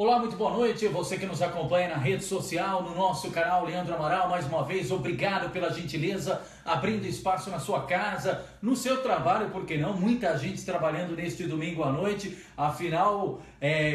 Olá, muito boa noite, você que nos acompanha na rede social, no nosso canal Leandro Amaral, mais uma vez, obrigado pela gentileza, abrindo espaço na sua casa, no seu trabalho, por que não? Muita gente trabalhando neste domingo à noite, afinal,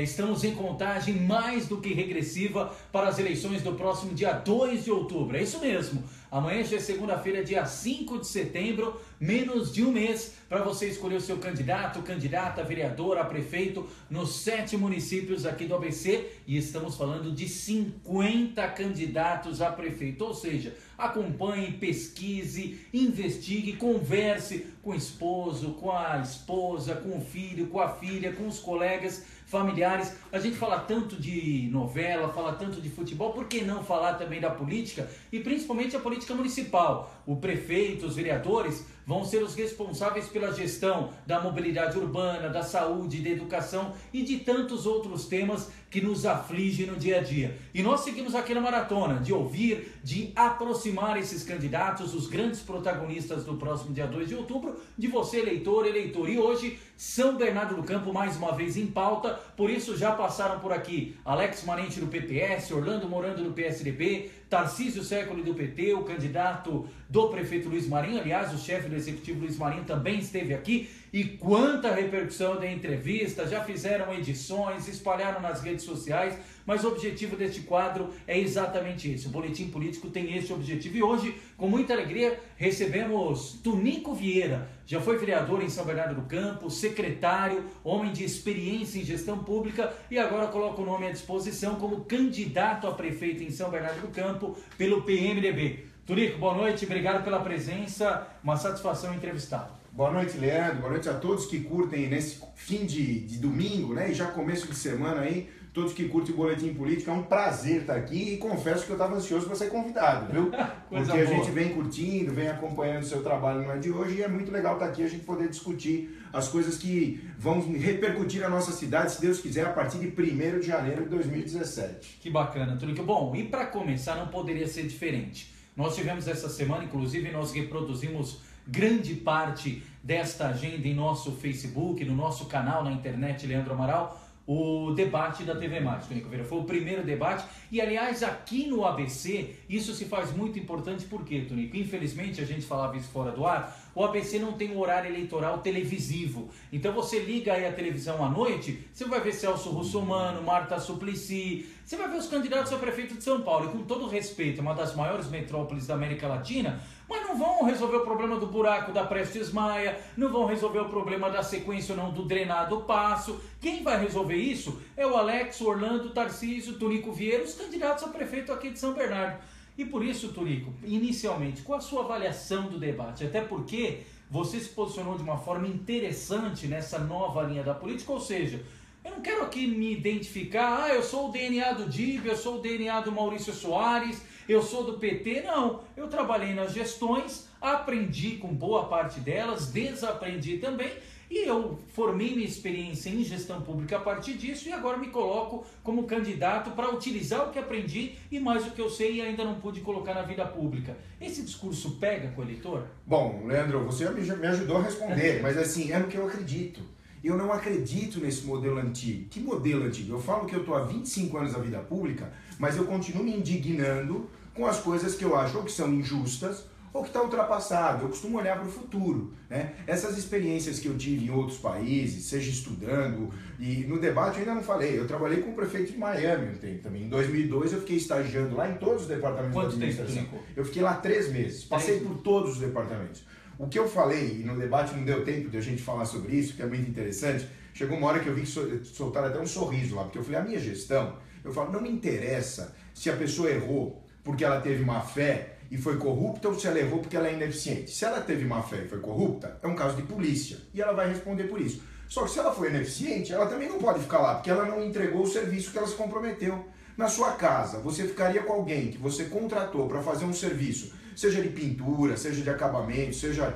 estamos em contagem mais do que regressiva para as eleições do próximo dia 2 de outubro, é isso mesmo. Amanhã já é segunda-feira, dia 5 de setembro, menos de um mês para você escolher o seu candidato, candidata, vereador, a prefeito nos 7 municípios aqui do ABC e estamos falando de 50 candidatos a prefeito, ou seja, acompanhe, pesquise, investigue, converse com o esposo, com a esposa, com o filho, com a filha, com os colegas, familiares. A gente fala tanto de novela, fala tanto de futebol, por que não falar também da política? E principalmente a política municipal. O prefeito, os vereadores vão ser os responsáveis pela gestão da mobilidade urbana, da saúde, da educação e de tantos outros temas que nos afligem no dia a dia. E nós seguimos aqui na maratona de ouvir, de aproximar esses candidatos, os grandes protagonistas do próximo dia 2 de outubro, de você, eleitor. E hoje, São Bernardo do Campo, mais uma vez em pauta, por isso já passaram por aqui Alex Manente do PPS, Orlando Morando do PSDB, Tarcísio Séculi do PT, o candidato do prefeito Luiz Marinho, aliás, o chefe do executivo Luiz Marinho também esteve aqui, e quanta repercussão da entrevista, já fizeram edições, espalharam nas redes sociais, mas o objetivo deste quadro é exatamente esse, o Boletim Político tem esse objetivo, e hoje, com muita alegria, recebemos Tunico Vieira, já foi vereador em São Bernardo do Campo, secretário, homem de experiência em gestão pública, e agora coloca o nome à disposição como candidato a prefeito em São Bernardo do Campo pelo PMDB. Tunico, boa noite, obrigado pela presença, uma satisfação entrevistá-lo. Boa noite, Leandro, boa noite a todos que curtem nesse fim de domingo, né, e já começo de semana aí, todos que curtem o Boletim Político, é um prazer estar aqui e confesso que eu estava ansioso para ser convidado, viu? Porque a gente vem curtindo, vem acompanhando o seu trabalho no é de hoje e é muito legal estar aqui a gente poder discutir as coisas que vão repercutir na nossa cidade, se Deus quiser, a partir de 1º de janeiro de 2017. Que bacana, Tunico. Bom, e para começar não poderia ser diferente. Nós tivemos essa semana, inclusive nós reproduzimos grande parte desta agenda em nosso Facebook, no nosso canal na internet Leandro Amaral, o debate da TV Mais, Tunico Vieira. Foi o primeiro debate e, aliás, aqui no ABC, isso se faz muito importante, por quê, Tunico? Infelizmente, a gente falava isso fora do ar, o ABC não tem um horário eleitoral televisivo. Então você liga aí a televisão à noite, você vai ver Celso Russomano, Marta Suplicy, você vai ver os candidatos a prefeito de São Paulo, e com todo respeito, é uma das maiores metrópoles da América Latina, mas não vão resolver o problema do buraco da Prestes Maia, não vão resolver o problema da sequência ou não do drenado Passo. Quem vai resolver isso é o Alex, o Orlando, o Tarcísio, o Tunico Vieira, os candidatos a prefeito aqui de São Bernardo. E por isso, Tunico, inicialmente, qual a sua avaliação do debate? Até porque você se posicionou de uma forma interessante nessa nova linha da política, ou seja, eu não quero aqui me identificar, eu sou o DNA do Dib, eu sou o DNA do Maurício Soares, eu sou do PT, não. Eu trabalhei nas gestões, aprendi com boa parte delas, desaprendi também, e eu formei minha experiência em gestão pública a partir disso e agora me coloco como candidato para utilizar o que aprendi e mais o que eu sei e ainda não pude colocar na vida pública. Esse discurso pega com o eleitor? Bom, Leandro, você me ajudou a responder, mas assim, é no que eu acredito. Eu não acredito nesse modelo antigo. Que modelo antigo? Eu falo que eu estou há 25 anos na vida pública, mas eu continuo me indignando com as coisas que eu acho ou que são injustas ou que está ultrapassado. Eu costumo olhar para o futuro, né? Essas experiências que eu tive em outros países, seja estudando, e no debate eu ainda não falei, eu trabalhei com o prefeito de Miami um tempo também. Em 2002 eu fiquei estagiando lá em todos os departamentos da administração. Eu fiquei lá 3 meses, passei por todos os departamentos. O que eu falei, e no debate não deu tempo de a gente falar sobre isso, que é muito interessante, chegou uma hora que eu vi que soltaram até um sorriso lá, porque eu falei, a minha gestão, eu falo, não me interessa se a pessoa errou porque ela teve má fé e foi corrupta ou se ela errou porque ela é ineficiente. Se ela teve má fé e foi corrupta, é um caso de polícia e ela vai responder por isso. Só que se ela foi ineficiente, ela também não pode ficar lá, porque ela não entregou o serviço que ela se comprometeu. Na sua casa, você ficaria com alguém que você contratou para fazer um serviço, seja de pintura, seja de acabamento, seja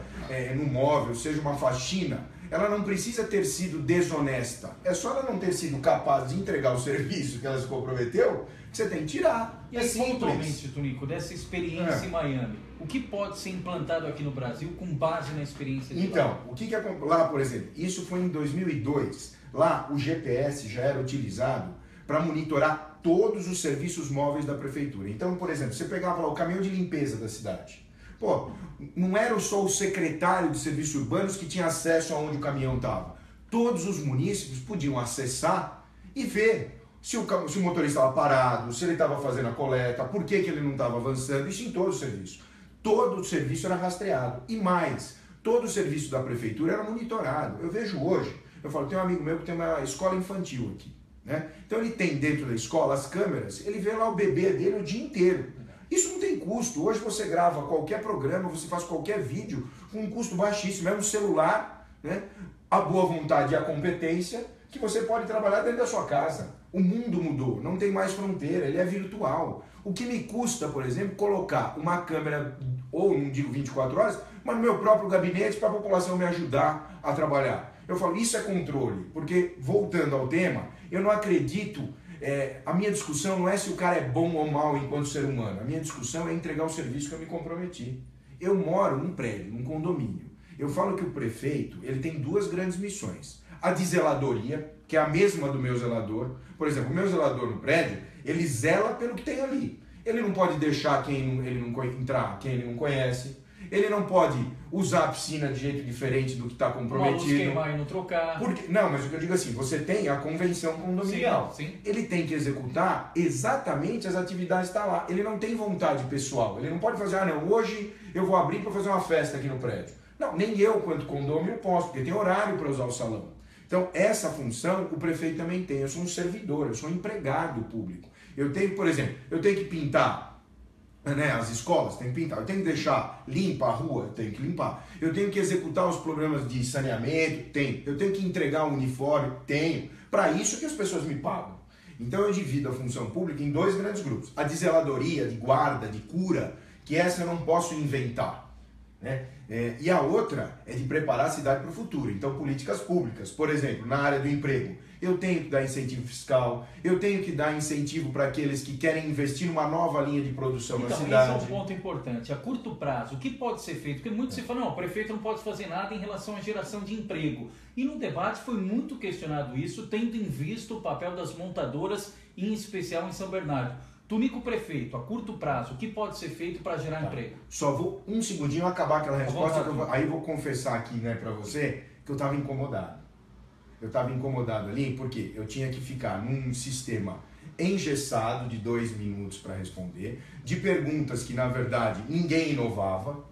no móvel, seja uma faxina, ela não precisa ter sido desonesta. É só ela não ter sido capaz de entregar o serviço que ela se comprometeu, que você tem que tirar. E aí, pontualmente, Tunico, dessa experiência em Miami, o que pode ser implantado aqui no Brasil com base na experiência de Então, lá? o que lá, por exemplo, isso foi em 2002. Lá o GPS já era utilizado para monitorar todos os serviços móveis da prefeitura. Então, por exemplo, você pegava lá o caminhão de limpeza da cidade. Pô, não era só o secretário de serviços urbanos que tinha acesso aonde o caminhão estava. Todos os munícipes podiam acessar e ver se o motorista estava parado, se ele estava fazendo a coleta, por que ele não estava avançando, isso em todo o serviço. Todo o serviço era rastreado. E mais, todo o serviço da prefeitura era monitorado. Eu vejo hoje, eu falo, tem um amigo meu que tem uma escola infantil aqui, né? Então ele tem dentro da escola as câmeras, ele vê lá o bebê dele o dia inteiro. Isso não tem custo. Hoje você grava qualquer programa, você faz qualquer vídeo com um custo baixíssimo, é um celular, né? A boa vontade e a competência que você pode trabalhar dentro da sua casa. O mundo mudou, não tem mais fronteira, ele é virtual. O que me custa, por exemplo, colocar uma câmera, ou não digo 24 horas, mas no meu próprio gabinete para a população me ajudar a trabalhar. Eu falo, isso é controle, porque, voltando ao tema, eu não acredito, a minha discussão não é se o cara é bom ou mal enquanto ser humano, a minha discussão é entregar o serviço que eu me comprometi. Eu moro num prédio, num condomínio. Eu falo que o prefeito, ele tem duas grandes missões. A de zeladoria, que é a mesma do meu zelador. Por exemplo, o meu zelador no prédio, ele zela pelo que tem ali. Ele não pode deixar entrar quem ele não conhece. Ele não pode usar a piscina de jeito diferente do que está comprometido. Queimar e não trocar. Não, mas o que eu digo assim, você tem a convenção condominial. Sim. Ele tem que executar exatamente as atividades que está lá. Ele não tem vontade pessoal. Ele não pode fazer, hoje eu vou abrir para fazer uma festa aqui no prédio. Não, nem eu, quanto condomínio, posso, porque tem horário para usar o salão. Então, essa função o prefeito também tem. Eu sou um servidor, eu sou um empregado público. Eu tenho, por exemplo, eu tenho que pintar, né, as escolas, tenho que pintar. Eu tenho que deixar limpa a rua, eu tenho que limpar. Eu tenho que executar os programas de saneamento, tenho. Eu tenho que entregar um uniforme, tenho. Para isso que as pessoas me pagam. Então, eu divido a função pública em dois grandes grupos. A de zeladoria, de guarda, de cura, que essa eu não posso inventar, né? E a outra é de preparar a cidade para o futuro. Então, políticas públicas, por exemplo, na área do emprego, eu tenho que dar incentivo fiscal, eu tenho que dar incentivo para aqueles que querem investir numa nova linha de produção na cidade. Esse é um ponto importante. A curto prazo, o que pode ser feito? Porque muitos se falam, não, o prefeito não pode fazer nada em relação à geração de emprego. E no debate foi muito questionado isso, tendo em vista o papel das montadoras, em especial em São Bernardo. Tunico prefeito, a curto prazo, o que pode ser feito para gerar emprego? Só vou um segundinho acabar aquela resposta, aí eu vou confessar aqui, né, para você que eu estava incomodado. Eu estava incomodado ali porque eu tinha que ficar num sistema engessado de 2 minutos para responder, de perguntas que na verdade ninguém inovava,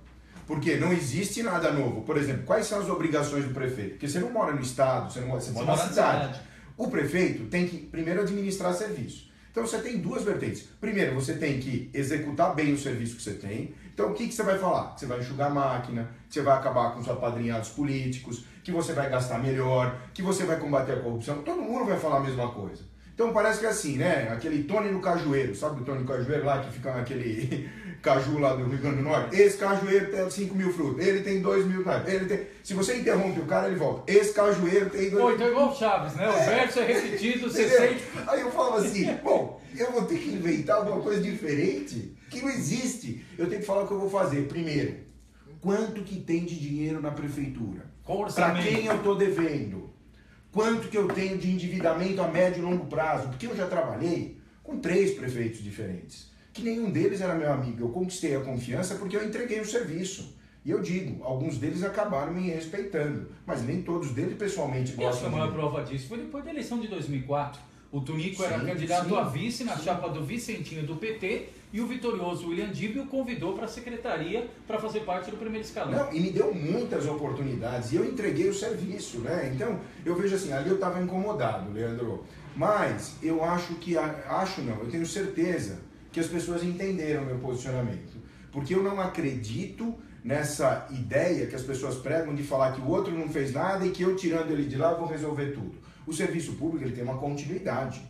porque não existe nada novo. Por exemplo, quais são as obrigações do prefeito? Porque você não mora no estado, você mora na cidade. O prefeito tem que primeiro administrar serviço. Então você tem duas vertentes. Primeiro, você tem que executar bem o serviço que você tem. Então o que você vai falar? Que você vai enxugar a máquina, que você vai acabar com os apadrinhados políticos, que você vai gastar melhor, que você vai combater a corrupção. Todo mundo vai falar a mesma coisa. Então parece que é assim, né? Aquele Tony no Cajueiro, sabe o Tony no Cajueiro lá que fica naquele caju lá do Rio Grande do Norte? Esse cajueiro tem 5 mil frutos, ele tem 2 mil, ele tem... Se você interrompe o cara, ele volta. Esse cajueiro tem 2 mil. Então é igual o Chaves, né? O verso é repetido, você sente... Aí eu falo assim, bom, eu vou ter que inventar alguma coisa diferente que não existe. Eu tenho que falar o que eu vou fazer. Primeiro, quanto que tem de dinheiro na prefeitura? Para quem eu estou devendo? Quanto que eu tenho de endividamento a médio e longo prazo? Porque eu já trabalhei com 3 prefeitos diferentes, que nenhum deles era meu amigo. Eu conquistei a confiança porque eu entreguei o serviço. E eu digo, alguns deles acabaram me respeitando, mas nem todos deles pessoalmente gostam. E a maior prova disso foi depois da eleição de 2004. O Tunico era candidato a vice na chapa do Vicentinho do PT e o vitorioso William Dib o convidou para a secretaria para fazer parte do primeiro escalão. Não, e me deu muitas oportunidades e eu entreguei o serviço, né? Então, eu vejo assim, ali eu estava incomodado, Leandro, mas eu acho que, eu tenho certeza que as pessoas entenderam o meu posicionamento, porque eu não acredito nessa ideia que as pessoas pregam de falar que o outro não fez nada e que eu tirando ele de lá vou resolver tudo. O serviço público ele tem uma continuidade,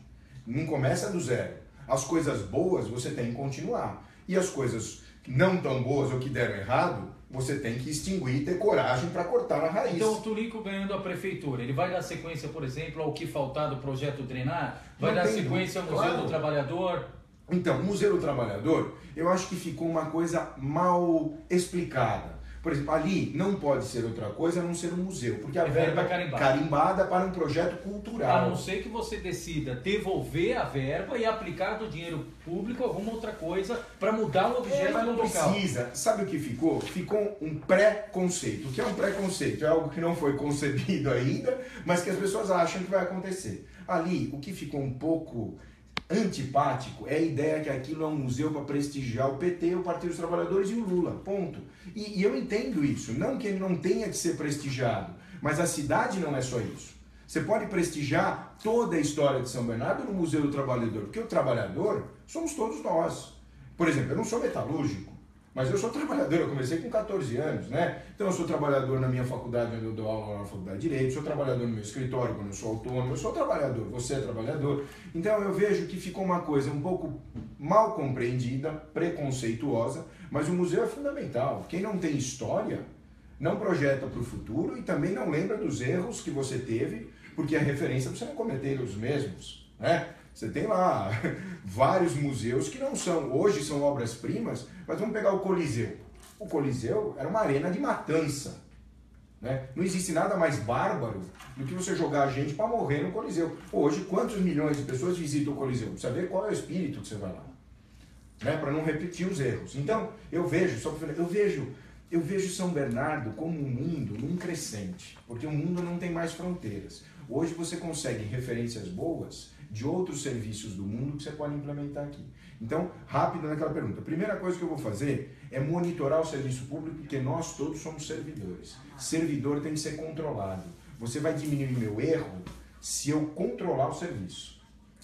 não começa do zero. As coisas boas você tem que continuar e as coisas não tão boas ou que deram errado, você tem que extinguir e ter coragem para cortar a raiz. Então o Tunico ganhando a prefeitura, ele vai dar sequência, por exemplo, ao que faltar do projeto Drenar? Vai dar sequência ao Museu do Trabalhador? Então, o Museu do Trabalhador, eu acho que ficou uma coisa mal explicada. Por exemplo, ali não pode ser outra coisa a não ser um museu, porque a verba é carimbada. carimbada para um projeto cultural. A não ser que você decida devolver a verba e aplicar do dinheiro público alguma outra coisa para mudar o objeto Mas do não local. precisa. Sabe o que ficou? Ficou um pré-conceito. O que é um pré-conceito? É algo que não foi concebido ainda, mas que as pessoas acham que vai acontecer. Ali, o que ficou um pouco antipático é a ideia que aquilo é um museu para prestigiar o PT, o Partido dos Trabalhadores e o Lula, ponto. E eu entendo isso, não que ele não tenha que ser prestigiado, mas a cidade não é só isso. Você pode prestigiar toda a história de São Bernardo no Museu do Trabalhador, porque o trabalhador somos todos nós. Por exemplo, eu não sou metalúrgico, mas eu sou trabalhador, eu comecei com 14 anos, né? Então eu sou trabalhador na minha faculdade, onde eu dou aula na faculdade de Direito, sou trabalhador no meu escritório, quando eu sou autônomo, eu sou trabalhador, você é trabalhador. Então eu vejo que ficou uma coisa um pouco mal compreendida, preconceituosa, mas o museu é fundamental. Quem não tem história não projeta para o futuro e também não lembra dos erros que você teve, porque é referência para você não cometer os mesmos, né? Você tem lá vários museus que não são, hoje são obras-primas, mas vamos pegar o Coliseu. O Coliseu era uma arena de matança, né? Não existe nada mais bárbaro do que você jogar gente para morrer no Coliseu. Hoje, quantos milhões de pessoas visitam o Coliseu? Precisa ver qual é o espírito que você vai lá, né? Para não repetir os erros. Então, eu vejo São Bernardo como um mundo num crescente, porque o mundo não tem mais fronteiras. Hoje você consegue referências boas de outros serviços do mundo que você pode implementar aqui. Então, rápido naquela pergunta. A primeira coisa que eu vou fazer é monitorar o serviço público, porque nós todos somos servidores. Servidor tem que ser controlado. Você vai diminuir meu erro se eu controlar o serviço,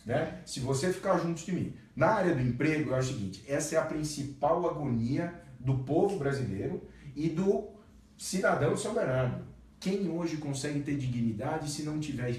né? Se você ficar junto de mim. Na área do emprego, é o seguinte, essa é a principal agonia do povo brasileiro e do cidadão de São Bernardo. Quem hoje consegue ter dignidade se não tiver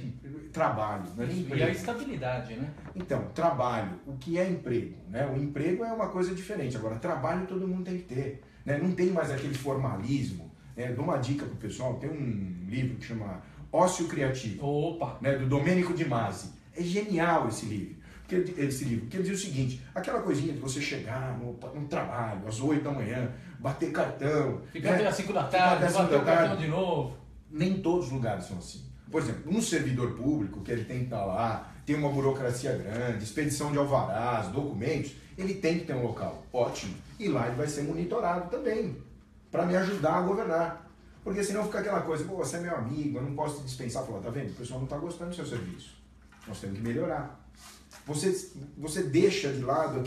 trabalho? Não é nem emprego. E a estabilidade, né? Então, trabalho. O que é emprego? Né? O emprego é uma coisa diferente. Agora, trabalho todo mundo tem que ter. Né? Não tem mais aquele formalismo. Dou uma dica pro pessoal. Tem um livro que chama Ócio Criativo. Opa! Né? Do Domênico de Masi. É genial esse livro. Porque ele diz o seguinte, aquela coisinha de você chegar no trabalho às 8 da manhã, bater cartão... Ficar até às 5 da tarde, bater o cartão de novo. Nem todos os lugares são assim. Por exemplo, um servidor público, que ele tem que estar lá, tem uma burocracia grande, expedição de alvarás, documentos, ele tem que ter um local ótimo. E lá ele vai ser monitorado também, para me ajudar a governar. Porque senão fica aquela coisa, pô, você é meu amigo, eu não posso te dispensar. Falar, tá vendo? O pessoal não está gostando do seu serviço. Nós temos que melhorar. Você deixa de lado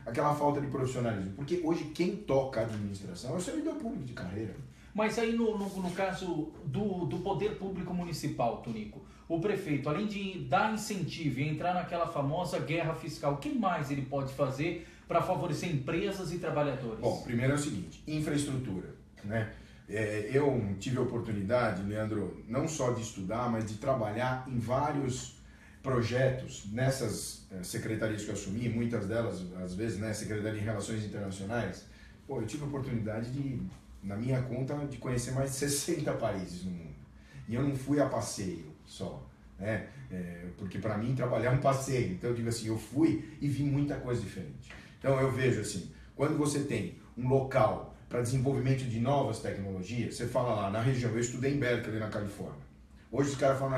aquela falta de profissionalismo. Porque hoje quem toca a administração é o servidor público de carreira. Mas aí no caso do poder público municipal, Tonico, o prefeito, além de dar incentivo e entrar naquela famosa guerra fiscal, o que mais ele pode fazer para favorecer empresas e trabalhadores? Bom, primeiro é o seguinte, infraestrutura, né? Eu tive a oportunidade, Leandro, não só de estudar, mas de trabalhar em vários projetos nessas secretarias que eu assumi, muitas delas, às vezes, né, Secretaria de Relações Internacionais. Pô, eu tive a oportunidade de, na minha conta, de conhecer mais de 60 países no mundo. E eu não fui a passeio só, né? Porque para mim trabalhar é um passeio. Então eu digo assim, eu fui e vi muita coisa diferente. Então eu vejo assim, quando você tem um local para desenvolvimento de novas tecnologias, você fala lá na região, eu estudei em Berkeley, na Califórnia. Hoje os caras falam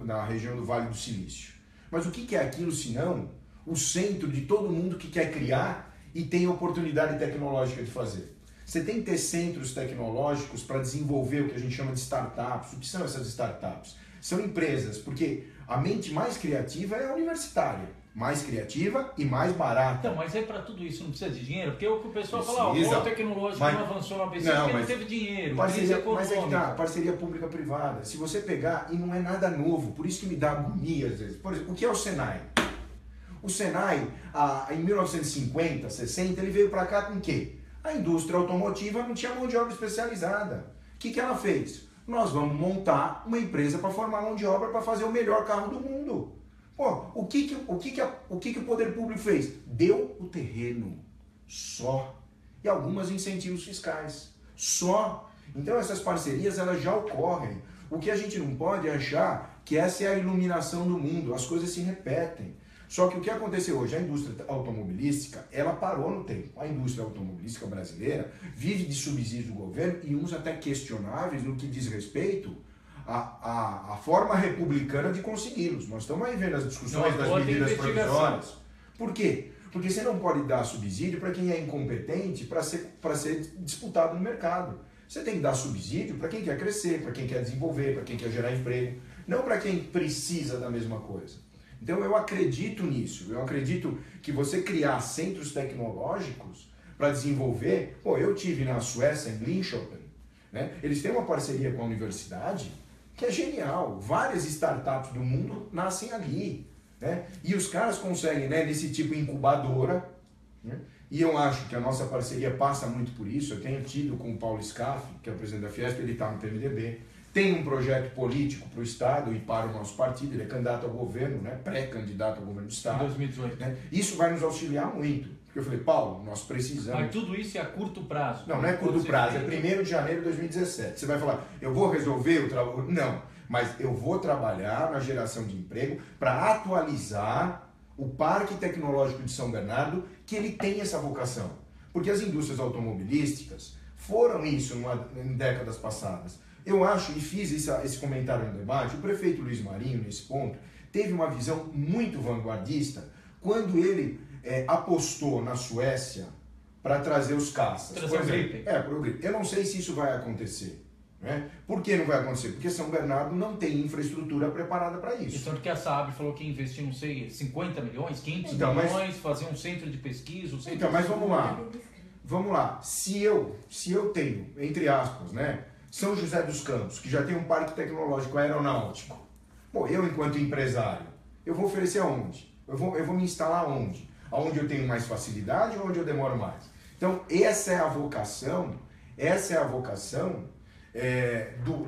na região do Vale do Silício. Mas o que é aquilo senão o centro de todo mundo que quer criar e tem oportunidade tecnológica de fazer? Você tem que ter centros tecnológicos para desenvolver o que a gente chama de startups. O que são essas startups? São empresas, porque a mente mais criativa é a universitária. Mais criativa e mais barata. Então, mas aí para tudo isso não precisa de dinheiro? Porque o que o pessoal fala, o polo tecnológico não avançou na ABC porque não teve dinheiro. Mas é que tá, parceria pública-privada. Se você pegar, e não é nada novo, por isso que me dá agonia às vezes. Por exemplo, o que é o Senai? O Senai, em 1950, 60, ele veio para cá com o quê? A indústria automotiva não tinha mão de obra especializada. O que ela fez? Nós vamos montar uma empresa para formar mão de obra para fazer o melhor carro do mundo. Pô, o que o poder público fez? Deu o terreno, só. E alguns incentivos fiscais, só. Então essas parcerias elas já ocorrem. O que a gente não pode é achar que essa é a iluminação do mundo, as coisas se repetem. Só que o que aconteceu hoje, a indústria automobilística, ela parou no tempo. A indústria automobilística brasileira vive de subsídios do governo e uns até questionáveis no que diz respeito à forma republicana de consegui-los. Nós estamos aí vendo as discussões das medidas provisórias. Por quê? Porque você não pode dar subsídio para quem é incompetente para ser disputado no mercado. Você tem que dar subsídio para quem quer crescer, para quem quer desenvolver, para quem quer gerar emprego, não para quem precisa da mesma coisa. Então eu acredito nisso, eu acredito que você criar centros tecnológicos para desenvolver... Pô, eu tive na Suécia, em Linköping, né? Eles têm uma parceria com a universidade que é genial, várias startups do mundo nascem ali, né? E os caras conseguem, né, nesse tipo de incubadora, né? E eu acho que a nossa parceria passa muito por isso. Eu tenho tido com o Paulo Scaff, que é o presidente da Fiesp, ele está no PMDB, tem um projeto político para o Estado e para o nosso partido, ele é candidato ao governo, né, pré-candidato ao governo do Estado. Em 2018. Né? Isso vai nos auxiliar muito. Porque eu falei, Paulo, nós precisamos... Mas tudo isso é a curto prazo. Não é curto prazo, é 1º de janeiro de 2017. Você vai falar, eu vou resolver o trabalho... Não, mas eu vou trabalhar na geração de emprego para atualizar o parque tecnológico de São Bernardo, que ele tem essa vocação. Porque as indústrias automobilísticas foram isso em décadas passadas. Eu acho, e fiz esse comentário no debate, o prefeito Luiz Marinho, nesse ponto, teve uma visão muito vanguardista quando ele apostou na Suécia para trazer os caças. Trazer o Gripen. Por o Gripen. Eu não sei se isso vai acontecer. Né? Por que não vai acontecer? Porque São Bernardo não tem infraestrutura preparada para isso. E tanto que a Saab falou que ia investir, não sei, 50 milhões, 500 milhões, fazer um centro de pesquisa... Mas vamos lá. Vamos lá. Se eu tenho, entre aspas, né, São José dos Campos, que já tem um parque tecnológico aeronáutico, bom, eu enquanto empresário, eu vou oferecer aonde? Eu vou me instalar onde? Aonde eu tenho mais facilidade ou onde eu demoro mais? Então, essa é a vocação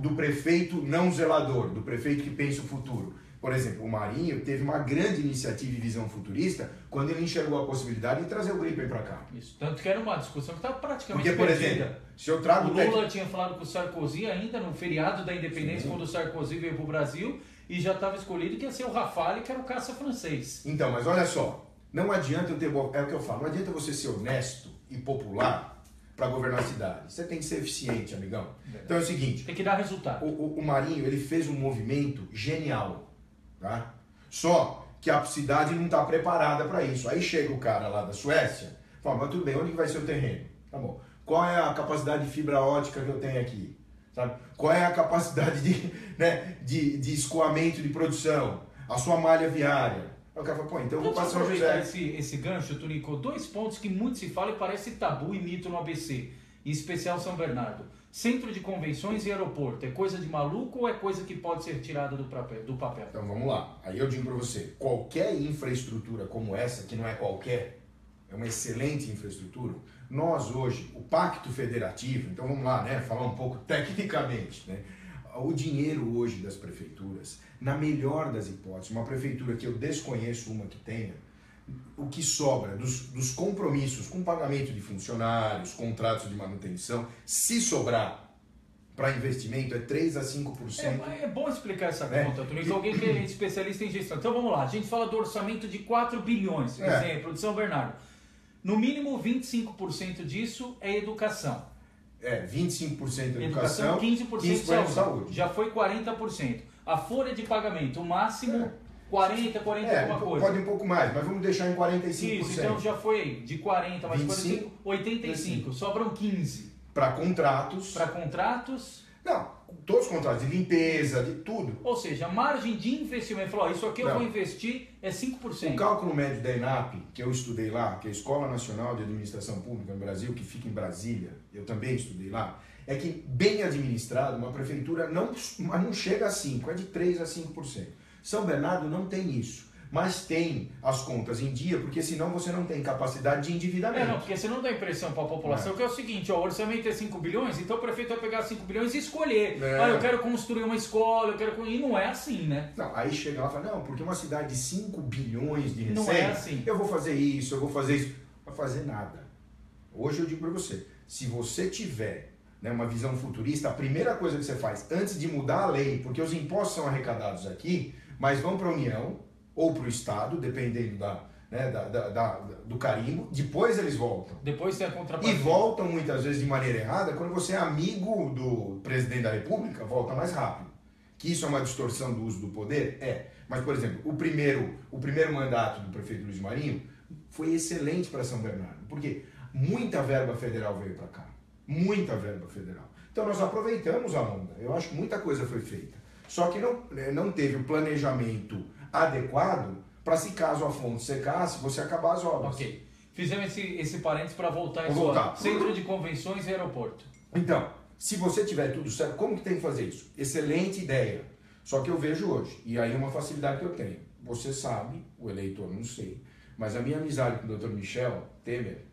do prefeito não zelador, do prefeito que pensa o futuro. Por exemplo, o Marinho teve uma grande iniciativa e visão futurista quando ele enxergou a possibilidade de trazer o Gripen para cá. Isso, tanto que era uma discussão que estava praticamente Porque, por perdida. exemplo, se eu trago... O Lula tinha falado com o Sarkozy ainda no feriado da independência, sim, quando o Sarkozy veio para o Brasil, e já estava escolhido que ia ser o Rafale, que era o caça francês. Então, mas olha só, não adianta eu ter... É o que eu falo, não adianta você ser honesto e popular para governar a cidade. Você tem que ser eficiente, amigão. Então é o seguinte... Tem que dar resultado. O Marinho, ele fez um movimento genial. Tá? Só que a cidade não está preparada para isso. Aí chega o cara lá da Suécia, fala, mas tudo bem, onde que vai ser o terreno? Tá bom. Qual é a capacidade de fibra ótica que eu tenho aqui? Sabe? Qual é a capacidade de escoamento de produção? A sua malha viária? Aí o cara fala, pô, então eu vou para São José. Esse gancho, Tunico, 2 pontos que muito se fala e parece tabu e mito no ABC, em especial São Bernardo. Centro de convenções e aeroporto, é coisa de maluco ou é coisa que pode ser tirada do papel? Então vamos lá, aí eu digo para você, qualquer infraestrutura como essa, que não é qualquer, é uma excelente infraestrutura, nós hoje, o Pacto Federativo, então vamos lá, né, falar um pouco tecnicamente, né, o dinheiro hoje das prefeituras, na melhor das hipóteses, uma prefeitura que eu desconheço uma que tenha, o que sobra dos compromissos com pagamento de funcionários, contratos de manutenção, se sobrar para investimento, é 3 a 5%. É bom explicar essa conta, Tunico, alguém que é especialista em gestão. Então vamos lá, a gente fala do orçamento de 4 bilhões, por exemplo, de São Bernardo. No mínimo 25% disso é educação. 25% educação, 15% saúde. Já foi 40%. A folha de pagamento, o máximo... 40 alguma coisa. Pode um pouco mais, mas vamos deixar em 45%. Isso, então já foi de 40 mais 45, 85. Sobram 15. Para contratos. Para contratos? Não, todos os contratos, de limpeza, de tudo. Ou seja, a margem de investimento, falou, isso aqui eu vou investir é 5%. O cálculo médio da ENAP, que eu estudei lá, que é a Escola Nacional de Administração Pública no Brasil, que fica em Brasília, eu também estudei lá, é que bem administrado, uma prefeitura não chega a 5%, é de 3 a 5%. São Bernardo não tem isso, mas tem as contas em dia, porque senão você não tem capacidade de endividamento. Não, porque você não dá impressão para a população, que é o seguinte, ó, o orçamento é 5 bilhões, então o prefeito vai pegar 5 bilhões e escolher. Eu quero construir uma escola, e não é assim, né? Não, aí chega lá e fala, não, porque uma cidade de 5 bilhões de receita, não é assim. Eu vou fazer isso, eu vou fazer isso. Não vai fazer nada. Hoje eu digo para você, se você tiver uma visão futurista, a primeira coisa que você faz, antes de mudar a lei, porque os impostos são arrecadados aqui, mas vão para a União, ou para o Estado, dependendo do carimbo, depois eles voltam. Depois tem a contrapartida. E voltam muitas vezes de maneira errada, quando você é amigo do presidente da República, volta mais rápido. Que isso é uma distorção do uso do poder? É. Mas, por exemplo, o primeiro mandato do prefeito Luiz Marinho foi excelente para São Bernardo. Por quê? Muita verba federal veio para cá. Muita verba federal. Então nós aproveitamos a onda. Eu acho que muita coisa foi feita. Só que não teve o planejamento adequado para, se caso a fonte secasse, você acabar as obras. Ok. Fizemos esse parênteses para voltar em Centro de Convenções e Aeroporto. Então, se você tiver tudo certo, como que tem que fazer isso? Excelente ideia. Só que eu vejo hoje, e aí é uma facilidade que eu tenho. Você sabe, o eleitor não sei, mas a minha amizade com o Dr. Michel Temer...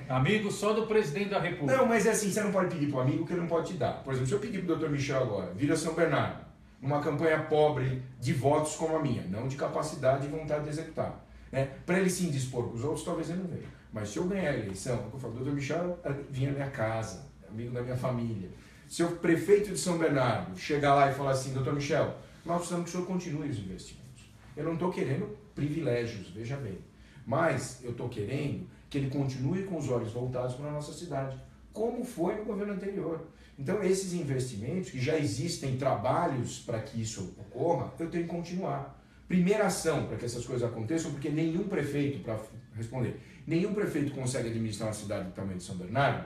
Amigo só do presidente da República. Não, mas é assim, você não pode pedir para o amigo que ele não pode te dar. Por exemplo, se eu pedir para o Dr. Michel agora, vira São Bernardo, numa campanha pobre de votos como a minha, não de capacidade e vontade de executar, né? Para ele se indispor com os outros, talvez ele não venha. Mas se eu ganhar a eleição, eu falo, Dr. Michel vinha à minha casa, amigo da minha família. Se o prefeito de São Bernardo chegar lá e falar assim, Dr. Michel, nós precisamos que o senhor continue os investimentos. Eu não estou querendo privilégios, veja bem, mas eu estou querendo que ele continue com os olhos voltados para a nossa cidade, como foi no governo anterior. Então, esses investimentos, que já existem trabalhos para que isso ocorra, eu tenho que continuar. Primeira ação para que essas coisas aconteçam, porque nenhum prefeito, para responder, nenhum prefeito consegue administrar uma cidade do tamanho de São Bernardo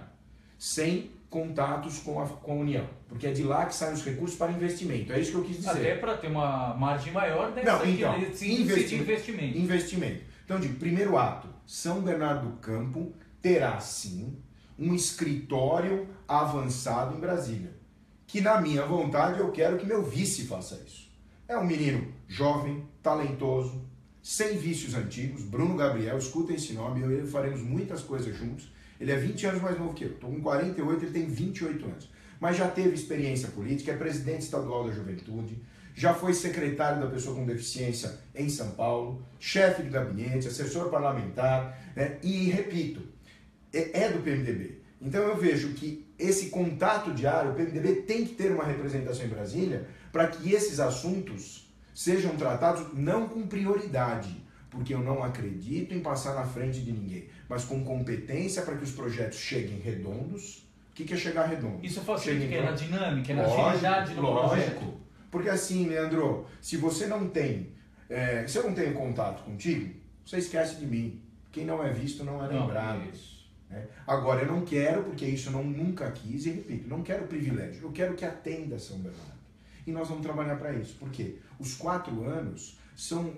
sem contatos com a União, porque é de lá que saem os recursos para investimento. É isso que eu quis dizer. Até para ter uma margem maior deve ser investimento. Investimento. Então, de primeiro ato, São Bernardo do Campo terá sim um escritório avançado em Brasília, que na minha vontade eu quero que meu vice faça isso. É um menino jovem, talentoso, sem vícios antigos, Bruno Gabriel, escutem esse nome, eu e ele faremos muitas coisas juntos. Ele é 20 anos mais novo que eu, estou com 48, ele tem 28 anos. Mas já teve experiência política, é presidente estadual da juventude, já foi secretário da pessoa com deficiência em São Paulo, chefe de gabinete, assessor parlamentar, né? E repito, é do PMDB. Então eu vejo que esse contato diário, o PMDB tem que ter uma representação em Brasília para que esses assuntos sejam tratados não com prioridade, porque eu não acredito em passar na frente de ninguém, mas com competência para que os projetos cheguem redondos. O que é chegar redondo? Isso facilita na dinâmica, na agilidade do projeto. Porque assim, Leandro, se você não tem, se eu não tenho contato contigo, você esquece de mim. Quem não é visto não é lembrado. Né? Agora, eu não quero, porque isso eu nunca quis, e repito, não quero privilégio, eu quero que atenda São Bernardo. E nós vamos trabalhar para isso. Por quê? Os 4 anos são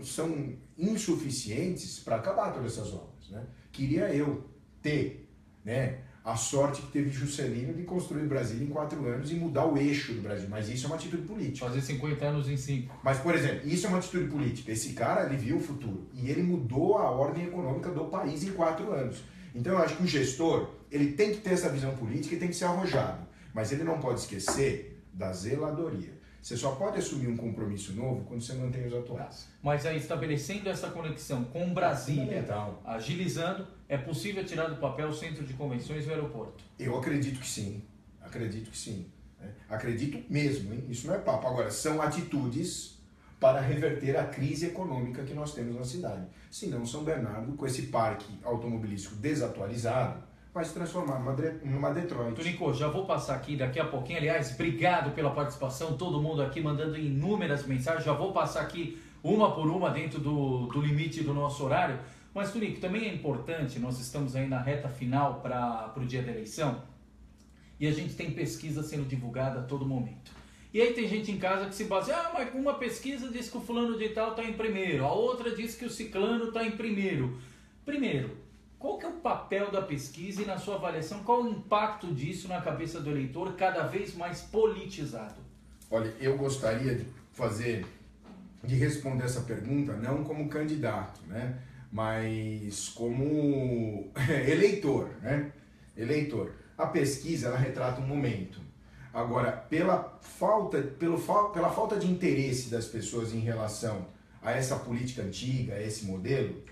insuficientes para acabar todas essas obras. Né? Queria eu ter, né, a sorte que teve Juscelino de construir Brasília em 4 anos e mudar o eixo do Brasil. Mas isso é uma atitude política. Fazer 50 anos em 5. Mas, por exemplo, isso é uma atitude política. Esse cara, ele viu o futuro. E ele mudou a ordem econômica do país em 4 anos. Então, eu acho que o gestor, ele tem que ter essa visão política e tem que ser arrojado. Mas ele não pode esquecer da zeladoria. Você só pode assumir um compromisso novo quando você mantém os atuais. Mas aí, estabelecendo essa conexão com Brasília, agilizando, é possível tirar do papel o centro de convenções e o aeroporto? Eu acredito que sim. Acredito que sim. Acredito mesmo, hein? Isso não é papo. Agora, são atitudes para reverter a crise econômica que nós temos na cidade. Senão, São Bernardo, com esse parque automobilístico desatualizado, vai se transformar numa Detroit. Tonico, já vou passar aqui daqui a pouquinho. Aliás, obrigado pela participação, todo mundo aqui mandando inúmeras mensagens. Já vou passar aqui uma por uma dentro do limite do nosso horário. Mas, Tonico, também é importante, nós estamos aí na reta final para o dia da eleição e a gente tem pesquisa sendo divulgada a todo momento. E aí tem gente em casa que se baseia, mas uma pesquisa diz que o fulano de tal está em primeiro, a outra diz que o ciclano está em primeiro. Primeiro, qual que é o papel da pesquisa e, na sua avaliação, qual o impacto disso na cabeça do eleitor cada vez mais politizado? Olha, eu gostaria de responder essa pergunta não como candidato, né? Mas como eleitor, né? Eleitor. A pesquisa, ela retrata um momento. Agora, pela falta de interesse das pessoas em relação a essa política antiga, a esse modelo,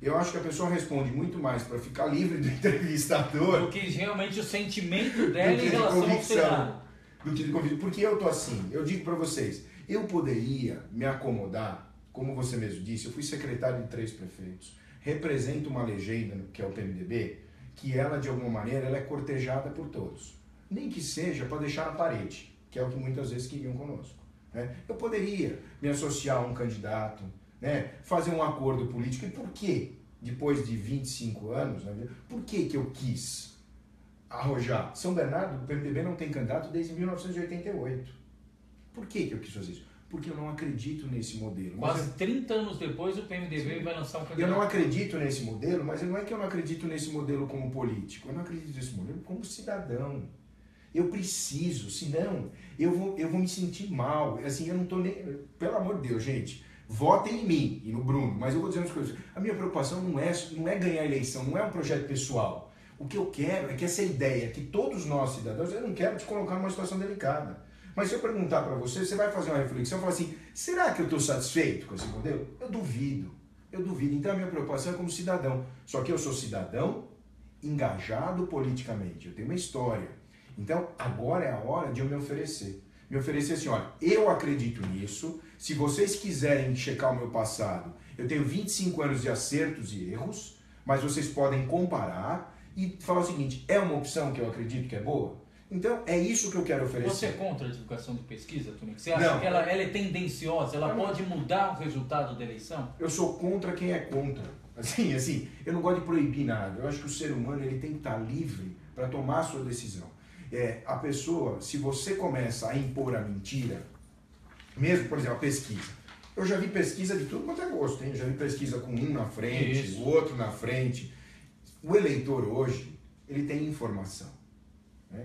eu acho que a pessoa responde muito mais para ficar livre do entrevistador do que realmente o sentimento dela em relação ao cenário. Porque eu tô assim, eu digo para vocês, eu poderia me acomodar como você mesmo disse, eu fui secretário de 3 prefeitos, represento uma legenda, que é o PMDB, que ela, de alguma maneira, ela é cortejada por todos. Nem que seja para deixar na parede, que é o que muitas vezes queriam conosco. Né? Eu poderia me associar a um candidato, né? Fazer um acordo político. E por quê? Depois de 25 anos, né? Por que eu quis arrojar? São Bernardo, o PMDB não tem candidato desde 1988. Por que eu quis fazer isso? Porque eu não acredito nesse modelo. Quase 30 anos depois, o PMDB vai lançar um candidato. Eu não acredito nesse modelo, mas não é que eu não acredito nesse modelo como político. Eu não acredito nesse modelo como cidadão. Eu preciso, senão eu vou me sentir mal. Assim, eu não tô nem... Pelo amor de Deus, gente, votem em mim e no Bruno, mas eu vou dizer umas coisas. A minha preocupação não é ganhar a eleição, não é um projeto pessoal. O que eu quero é que essa ideia, que todos nós cidadãos, eu não quero te colocar numa situação delicada. Mas se eu perguntar para você, você vai fazer uma reflexão e falar assim, será que eu estou satisfeito com esse modelo? Eu duvido. Então a minha preocupação é como cidadão. Só que eu sou cidadão engajado politicamente, eu tenho uma história. Então agora é a hora de eu me oferecer. Me oferecer assim, olha, eu acredito nisso, se vocês quiserem checar o meu passado, eu tenho 25 anos de acertos e erros, mas vocês podem comparar e falar o seguinte, é uma opção que eu acredito que é boa? Então, é isso que eu quero oferecer. Você é contra a divulgação de pesquisa, Tunico? Você acha que ela é tendenciosa? Ela pode mudar o resultado da eleição? Eu sou contra quem é contra. Assim, eu não gosto de proibir nada. Eu acho que o ser humano ele tem que estar livre para tomar a sua decisão. A pessoa, se você começa a impor a mentira, mesmo, por exemplo, a pesquisa. Eu já vi pesquisa de tudo quanto é gosto, hein? Eu já vi pesquisa com um na frente, o outro na frente. O eleitor hoje, ele tem informação.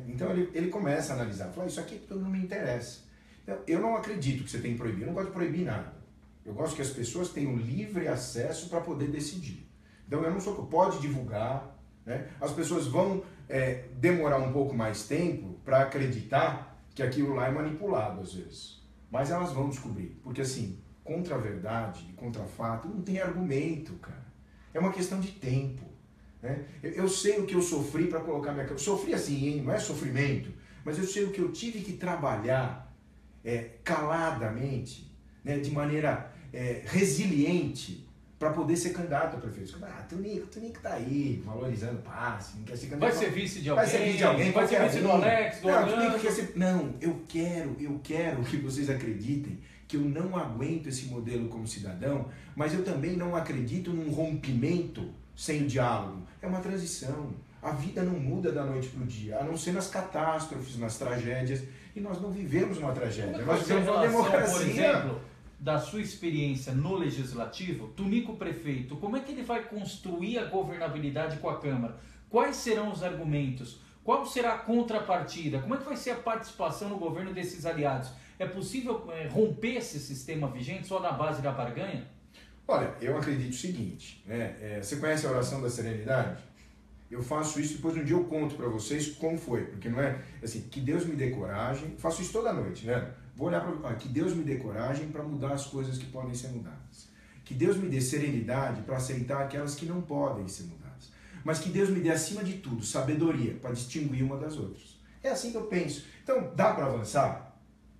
Então ele começa a analisar, fala, isso aqui tudo não me interessa. Então, eu não acredito que você tem que proibir, eu não gosto de proibir nada. Eu gosto que as pessoas tenham livre acesso para poder decidir. Então eu não sou, pode divulgar, né? As pessoas vão demorar um pouco mais tempo para acreditar que aquilo lá é manipulado às vezes. Mas elas vão descobrir, porque assim, contra a verdade e contra fato não tem argumento, cara. É uma questão de tempo. Eu sei o que eu sofri para colocar minha... Eu sofri assim, hein? Não é sofrimento, mas eu sei o que eu tive que trabalhar caladamente, né? De maneira resiliente para poder ser candidato a prefeito. Tunico tá aí, valorizando passe, não quer ser candidato. Vai ser vice de alguém, vai ser vice do Alex, do Orlando. Não, eu quero que vocês acreditem que eu não aguento esse modelo como cidadão, mas eu também não acredito num rompimento sem o diálogo. É uma transição. A vida não muda da noite para o dia, a não ser nas catástrofes, nas tragédias. E nós não vivemos uma tragédia. Nós vivemos uma democracia. Por exemplo, da sua experiência no Legislativo, Tunico prefeito, como é que ele vai construir a governabilidade com a Câmara? Quais serão os argumentos? Qual será a contrapartida? Como é que vai ser a participação no governo desses aliados? É possível romper esse sistema vigente só na base da barganha? Olha, eu acredito o seguinte, você conhece a oração da serenidade? Eu faço isso, depois um dia eu conto para vocês como foi, porque não é assim, que Deus me dê coragem, faço isso toda noite, né? Vou olhar para que Deus me dê coragem para mudar as coisas que podem ser mudadas. Que Deus me dê serenidade para aceitar aquelas que não podem ser mudadas. Mas que Deus me dê, acima de tudo, sabedoria para distinguir uma das outras. É assim que eu penso. Então, dá para avançar?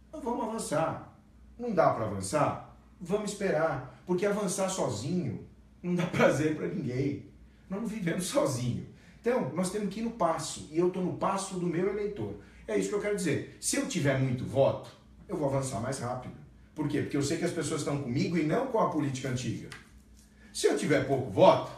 Então, vamos avançar. Não dá para avançar? Vamos esperar. Porque avançar sozinho não dá prazer para ninguém. Nós não vivemos sozinho. Então, nós temos que ir no passo. E eu estou no passo do meu eleitor. É isso que eu quero dizer. Se eu tiver muito voto, eu vou avançar mais rápido. Por quê? Porque eu sei que as pessoas estão comigo e não com a política antiga. Se eu tiver pouco voto,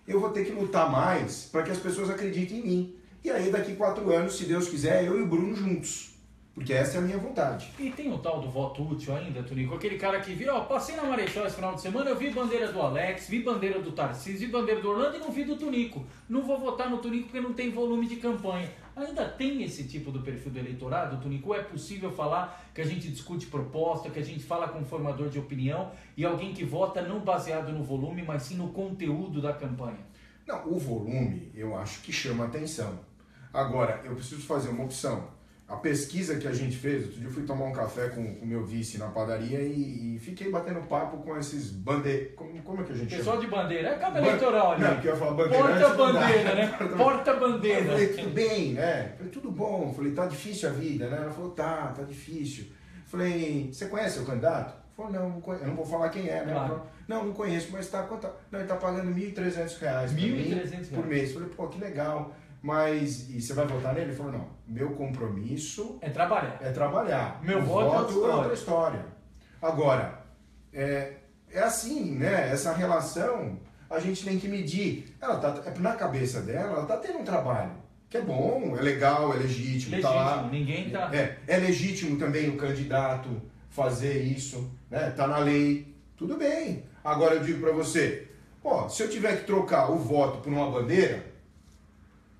eu vou ter que lutar mais para que as pessoas acreditem em mim. E aí, daqui 4 anos, se Deus quiser, eu e o Bruno juntos. Porque essa é a minha vontade. E tem o tal do voto útil ainda, Tunico? Aquele cara que vira, passei na Marechal esse final de semana, eu vi bandeira do Alex, vi bandeira do Tarcísio, vi bandeira do Orlando e não vi do Tunico. Não vou votar no Tunico porque não tem volume de campanha. Ainda tem esse tipo do perfil do eleitorado, Tunico? É possível falar que a gente discute proposta, que a gente fala com um formador de opinião e alguém que vota não baseado no volume, mas sim no conteúdo da campanha? Não, o volume eu acho que chama atenção. Agora, eu preciso fazer uma opção. A pesquisa que a gente fez, outro dia eu fui tomar um café com o meu vice na padaria e fiquei batendo papo com esses bandeiros. Como é que a gente Pessoal chama? de bandeira, é cabo eleitoral ali. Não, porque eu ia falar bandeirante. Porta-bandeira, né? Porta-bandeira. Eu falei, tudo bem, né? Falei, tudo bom. Falei, tá difícil a vida, né? Ela falou, tá difícil. Falei, você conhece o candidato? Falou, não, eu não vou falar quem é, né? Claro. Falou, não conheço, mas tá, quanto? Não, ele tá pagando R$1.300 R$1.300 por mês. Falei, pô, que legal. Mas, e você vai votar nele? Ele falou, não, meu compromisso é trabalhar. É trabalhar. Meu o voto é outra história. Agora, é assim, né? Essa relação a gente tem que medir. Ela tá, na cabeça dela, ela tá tendo um trabalho que é bom, é legal, é legítimo. Tá lá. Ninguém tá... É legítimo também o candidato fazer isso, né? Tá na lei, tudo bem. Agora eu digo pra você, pô, se eu tiver que trocar o voto por uma bandeira,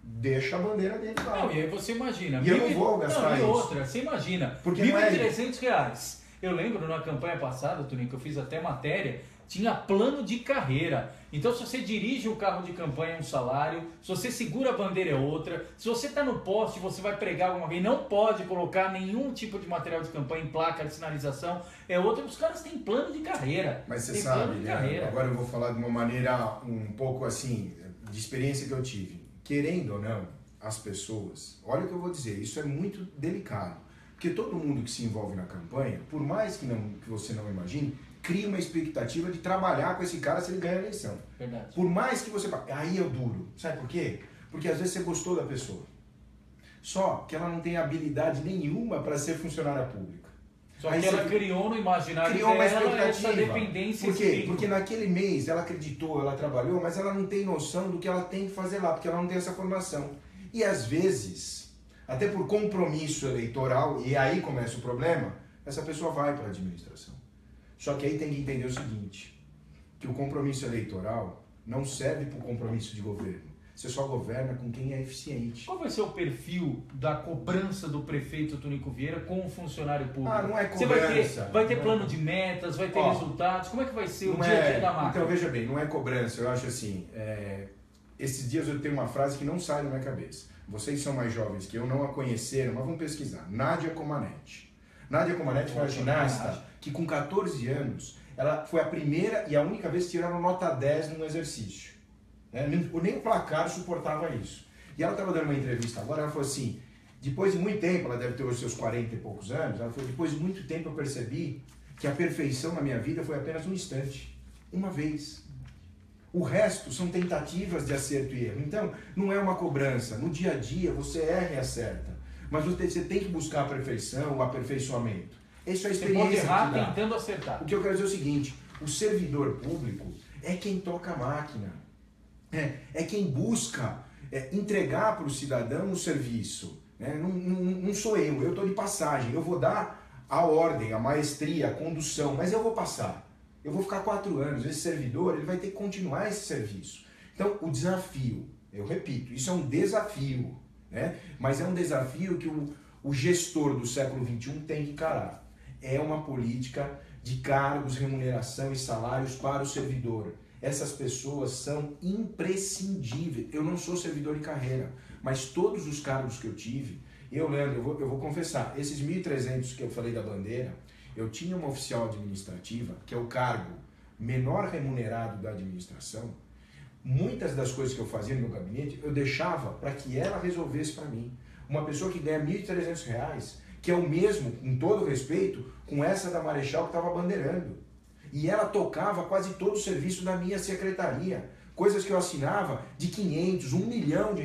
deixa a bandeira dele lá. Não, e aí você imagina. E eu não vou gastar isso. E outra, você imagina. Porque R$1.300. Eu lembro na campanha passada, Toninho, que eu fiz até matéria, tinha plano de carreira. Então, se você dirige o carro de campanha é um salário, se você segura a bandeira é outra, se você está no poste você vai pregar alguma coisa, não pode colocar nenhum tipo de material de campanha em placa de sinalização, é outra. Os caras têm plano de carreira. Mas você sabe, né? Agora eu vou falar de uma maneira um pouco assim, de experiência que eu tive. Querendo ou não, as pessoas, olha o que eu vou dizer, isso é muito delicado. Porque todo mundo que se envolve na campanha, por mais que você não imagine, cria uma expectativa de trabalhar com esse cara se ele ganhar a eleição. Verdade. Por mais que você... Aí é duro. Sabe por quê? Porque às vezes você gostou da pessoa. Só que ela não tem habilidade nenhuma para ser funcionária pública. Só que ela criou no imaginário uma dela essa dependência. Por quê? Porque naquele mês ela acreditou, ela trabalhou, mas ela não tem noção do que ela tem que fazer lá, porque ela não tem essa formação. E às vezes, até por compromisso eleitoral, e aí começa o problema, essa pessoa vai para a administração. Só que aí tem que entender o seguinte, que o compromisso eleitoral não serve para o compromisso de governo. Você só governa com quem é eficiente. Qual vai ser o perfil da cobrança do prefeito Tonico Vieira com o funcionário público? Não é cobrança. Você vai ter plano de metas, vai ter resultados? Como é que vai ser o dia a dia da máquina? Então, veja bem, não é cobrança. Eu acho assim, esses dias eu tenho uma frase que não sai da minha cabeça. Vocês são mais jovens que eu, não a conheceram, mas vamos pesquisar. Nádia Comaneci. Nádia Comaneci foi uma ginasta que com 14 anos, ela foi a primeira e a única vez que tiraram nota 10 num exercício. Nem o placar suportava isso. E ela estava dando uma entrevista agora, ela falou assim, depois de muito tempo, ela deve ter os seus 40 e poucos anos, ela falou, depois de muito tempo eu percebi que a perfeição na minha vida foi apenas um instante, uma vez. O resto são tentativas de acerto e erro. Então, não é uma cobrança. No dia a dia, você erra e acerta. Mas você tem que buscar a perfeição, o aperfeiçoamento. Isso é a experiência. Você pode errar tentando acertar. O que eu quero dizer é o seguinte, o servidor público é quem toca a máquina. É quem busca entregar para o cidadão um serviço. Não sou eu estou de passagem. Eu vou dar a ordem, a maestria, a condução, mas eu vou passar. Eu vou ficar 4 anos. Esse servidor ele vai ter que continuar esse serviço. Então, o desafio, eu repito, isso é um desafio, mas é um desafio que o gestor do século XXI tem que encarar. É uma política de cargos, remuneração e salários para o servidor. Essas pessoas são imprescindíveis. Eu não sou servidor de carreira, mas todos os cargos que eu tive, Leandro, eu vou confessar, esses 1.300 que eu falei da bandeira, eu tinha uma oficial administrativa, que é o cargo menor remunerado da administração. Muitas das coisas que eu fazia no meu gabinete, eu deixava para que ela resolvesse para mim. Uma pessoa que ganha R$1.300, que é o mesmo, com todo respeito, com essa da Marechal que estava bandeirando. E ela tocava quase todo o serviço da minha secretaria. Coisas que eu assinava de 500, R$1 milhão.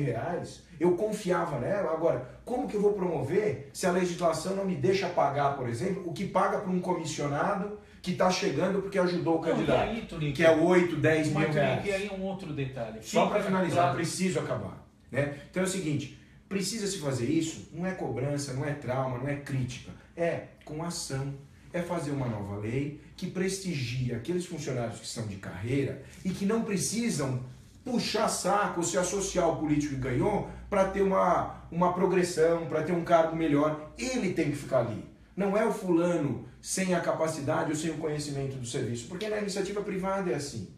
Eu confiava nela. Agora, como que eu vou promover se a legislação não me deixa pagar, por exemplo, o que paga para um comissionado que está chegando porque ajudou o candidato? Aí, Tonico, que é 8, 10 mil reais. E aí um outro detalhe. Só para finalizar, preciso acabar. Então é o seguinte, precisa se fazer isso, não é cobrança, não é trauma, não é crítica. É com ação. É fazer uma nova lei que prestigia aqueles funcionários que são de carreira e que não precisam puxar saco ou se associar ao político que ganhou para ter uma progressão, para ter um cargo melhor. Ele tem que ficar ali. Não é o fulano sem a capacidade ou sem o conhecimento do serviço, porque na iniciativa privada é assim.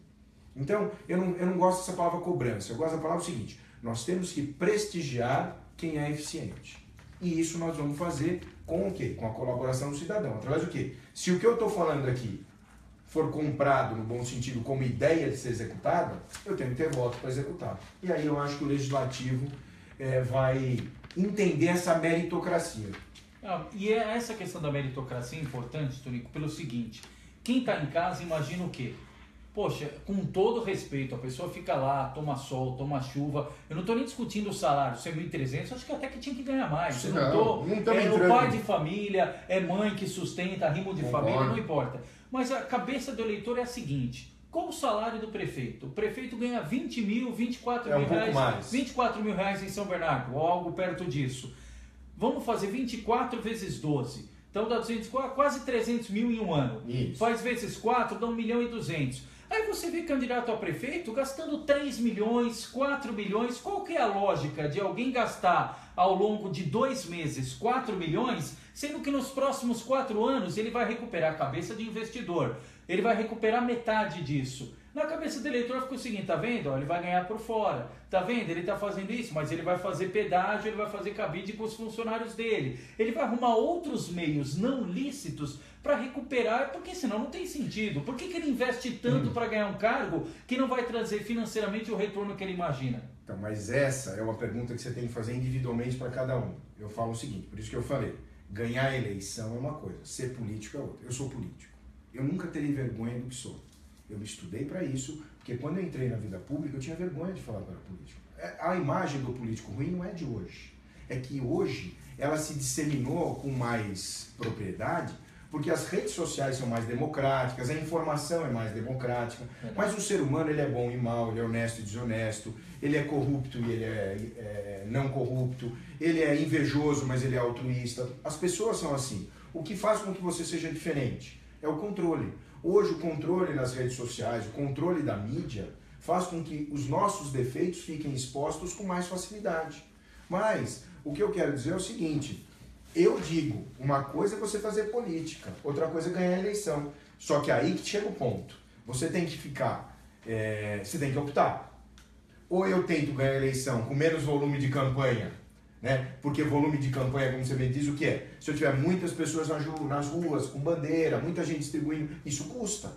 Então, eu não gosto dessa palavra cobrança, eu gosto da palavra seguinte, nós temos que prestigiar quem é eficiente. E isso nós vamos fazer com o quê? Com a colaboração do cidadão. Através do quê? Se o que eu estou falando aqui for comprado, no bom sentido, como ideia de ser executada, eu tenho que ter voto para executar. E aí eu acho que o legislativo vai entender essa meritocracia. E essa questão da meritocracia é importante, Tonico, pelo seguinte, Quem está em casa imagina o quê? Poxa, com todo respeito, a pessoa fica lá, toma sol, toma chuva. Eu não estou nem discutindo o salário, se é 1.300, acho que até que tinha que ganhar mais. Não, é o pai de família, é mãe que sustenta, rimo de família, não importa. Mas a cabeça do eleitor é a seguinte: qual o salário do prefeito? O prefeito ganha 20 mil, 24 mil reais, mais. 24 mil reais em São Bernardo, ou algo perto disso. Vamos fazer 24 vezes 12. Então dá 200, quase 300 mil em um ano. Isso. Faz vezes 4, dá 1.200.000. Aí você vê candidato a prefeito gastando 3 milhões, 4 milhões. Qual que é a lógica de alguém gastar ao longo de 2 meses 4 milhões, sendo que nos próximos 4 anos ele vai recuperar a cabeça de investidor, ele vai recuperar metade disso. Na cabeça do eleitor fica o seguinte, tá vendo? Ele vai ganhar por fora, tá vendo? Ele tá fazendo isso, mas ele vai fazer pedágio, ele vai fazer cabide com os funcionários dele. Ele vai arrumar outros meios não lícitos para recuperar, porque senão não tem sentido. Por que ele investe tanto para ganhar um cargo que não vai trazer financeiramente o retorno que ele imagina? Então, mas essa é uma pergunta que você tem que fazer individualmente para cada um. Eu falo o seguinte, por isso que eu falei, ganhar a eleição é uma coisa, ser político é outra. Eu sou político. Eu nunca terei vergonha do que sou. Eu estudei para isso, porque quando eu entrei na vida pública, eu tinha vergonha de falar para político. A imagem do político ruim não é de hoje. É que hoje ela se disseminou com mais propriedade, porque as redes sociais são mais democráticas, a informação é mais democrática, mas o ser humano ele é bom e mau, ele é honesto e desonesto, ele é corrupto e ele é não corrupto, ele é invejoso, mas ele é altruísta. As pessoas são assim. O que faz com que você seja diferente é o controle. Hoje o controle nas redes sociais, o controle da mídia, faz com que os nossos defeitos fiquem expostos com mais facilidade. Mas o que eu quero dizer é o seguinte, eu digo, uma coisa é você fazer política, outra coisa é ganhar a eleição. Só que aí que chega o ponto. Você tem que ficar, você tem que optar. Ou eu tento ganhar a eleição com menos volume de campanha, né? Porque volume de campanha, como você bem diz, o que é? Se eu tiver muitas pessoas nas ruas, com bandeira, muita gente distribuindo, isso custa.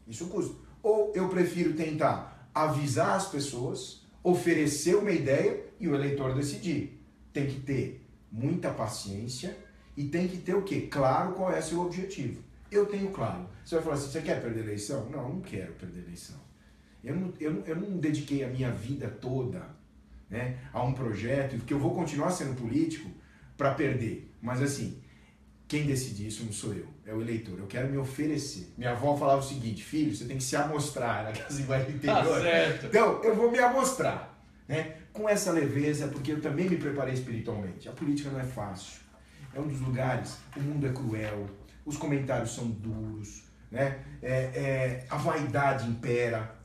Isso custa. Ou eu prefiro tentar avisar as pessoas, oferecer uma ideia e o eleitor decidir. Tem que ter muita paciência e tem que ter o quê? Claro qual é o seu objetivo. Eu tenho claro. Você vai falar assim, você quer perder a eleição? Não, eu não quero perder a eleição. Eu não dediquei a minha vida toda, né, a um projeto, que eu vou continuar sendo político para perder. Mas assim, quem decide isso não sou eu, é o eleitor. Eu quero me oferecer. Minha avó falava o seguinte, filho, você tem que se amostrar, naquelas linguagens do interior. Tá certo. Então, eu vou me amostrar, né, com essa leveza, porque eu também me preparei espiritualmente. A política não é fácil. É um dos lugares, o mundo é cruel, os comentários são duros, né, a vaidade impera.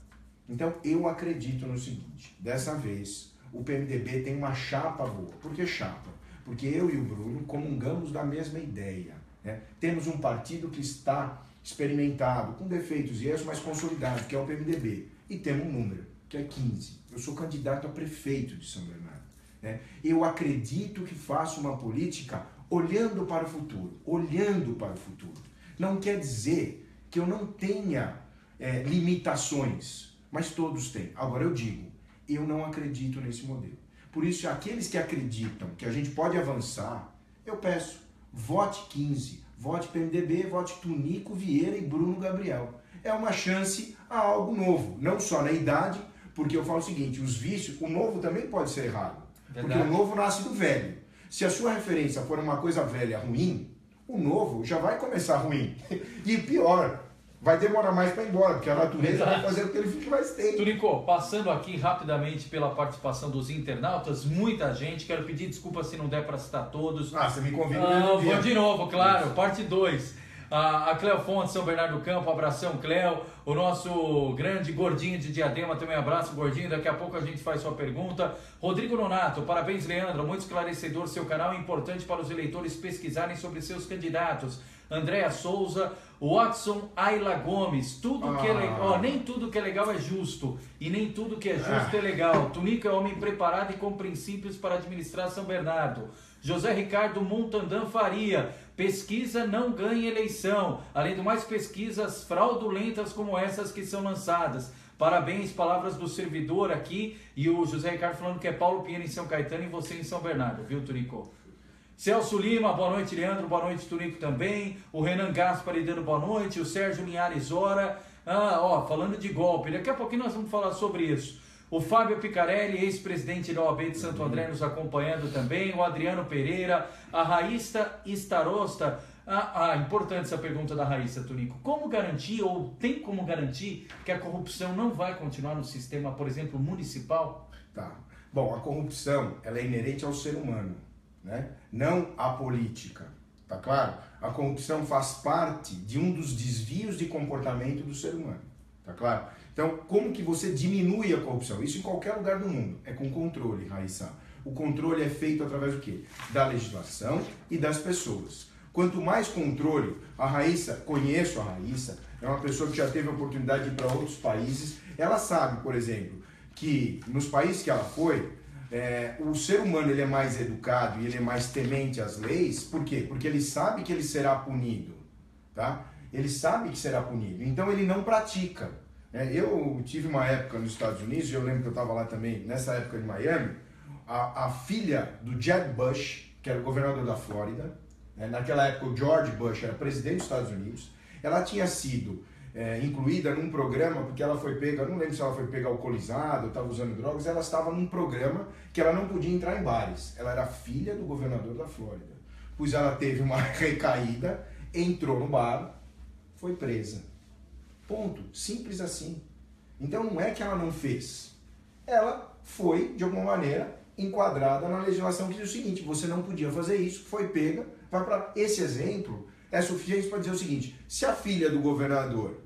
Então, eu acredito no seguinte, dessa vez, o PMDB tem uma chapa boa. Por que chapa? Porque eu e o Bruno comungamos da mesma ideia, né? Temos um partido que está experimentado, com defeitos e erros, mas consolidado, que é o PMDB. E temos um número, que é 15. Eu sou candidato a prefeito de São Bernardo, né? Eu acredito que faço uma política olhando para o futuro. Olhando para o futuro. Não quer dizer que eu não tenha limitações, mas todos têm. Agora eu digo, eu não acredito nesse modelo. Por isso, aqueles que acreditam que a gente pode avançar, eu peço, vote 15, vote PMDB, vote Tunico, Vieira e Bruno Gabriel. É uma chance a algo novo, não só na idade, porque eu falo o seguinte, os vícios, o novo também pode ser errado. Verdade. Porque o novo nasce do velho. Se a sua referência for uma coisa velha ruim, o novo já vai começar ruim. E pior, vai demorar mais para ir embora, porque a natureza vai fazer com que ele fique mais tempo. Tunico, passando aqui rapidamente pela participação dos internautas, muita gente, quero pedir desculpa se não der para citar todos. Ah, você me convida vou de novo, claro, isso. Parte 2. A Cléo Fonte, São Bernardo do Campo, abração Cléo, o nosso grande Gordinho de Diadema, também abraço Gordinho, daqui a pouco a gente faz sua pergunta. Rodrigo Nonato, parabéns Leandro, muito esclarecedor seu canal, é importante para os eleitores pesquisarem sobre seus candidatos. Andréa Souza, Watson Ayla Gomes, tudo que é legal, nem tudo que é legal é justo, e nem tudo que é justo é legal. Tunico é homem preparado e com princípios para administrar São Bernardo. José Ricardo Montandan Faria, pesquisa não ganha eleição, além do mais pesquisas fraudulentas como essas que são lançadas. Parabéns, palavras do servidor aqui, e o José Ricardo falando que é Paulo Pinheiro em São Caetano e você em São Bernardo, viu Tunico? Celso Lima, boa noite, Leandro, boa noite, Tunico também. O Renan Gaspari dando boa noite. O Sérgio Linhares Ora. Falando de golpe, daqui a pouquinho nós vamos falar sobre isso. O Fábio Picarelli, ex-presidente da OAB de Santo André, nos acompanhando também. O Adriano Pereira, a Raíssa Starosta. Importante essa pergunta da Raíssa, Tunico. Como garantir, ou tem como garantir, que a corrupção não vai continuar no sistema, por exemplo, municipal? Tá. Bom, a corrupção, ela é inerente ao ser humano, né? Não à política, tá claro? A corrupção faz parte de um dos desvios de comportamento do ser humano, tá claro? Então, como que você diminui a corrupção? Isso em qualquer lugar do mundo, é com controle, Raíssa. O controle é feito através do quê? Da legislação e das pessoas. Quanto mais controle, a Raíssa, conheço a Raíssa, é uma pessoa que já teve a oportunidade de ir para outros países, ela sabe, por exemplo, que nos países que ela foi, o ser humano ele é mais educado e ele é mais temente às leis. Por quê? Porque ele sabe que ele será punido, tá? Ele sabe que será punido, então ele não pratica. Eu tive uma época nos Estados Unidos, e eu lembro que eu estava lá também, nessa época de Miami, a filha do Jeb Bush, que era o governador da Flórida, naquela época o George Bush era presidente dos Estados Unidos, ela tinha sido incluída num programa, porque ela foi pega, não lembro se ela foi pega alcoolizada, estava usando drogas, ela estava num programa que ela não podia entrar em bares. Ela era filha do governador da Flórida. Pois ela teve uma recaída, entrou no bar, foi presa. Ponto. Simples assim. Então não é que ela não fez. Ela foi, de alguma maneira, enquadrada na legislação que diz o seguinte: você não podia fazer isso, foi pega, vai para... Esse exemplo é suficiente para dizer o seguinte: se a filha do governador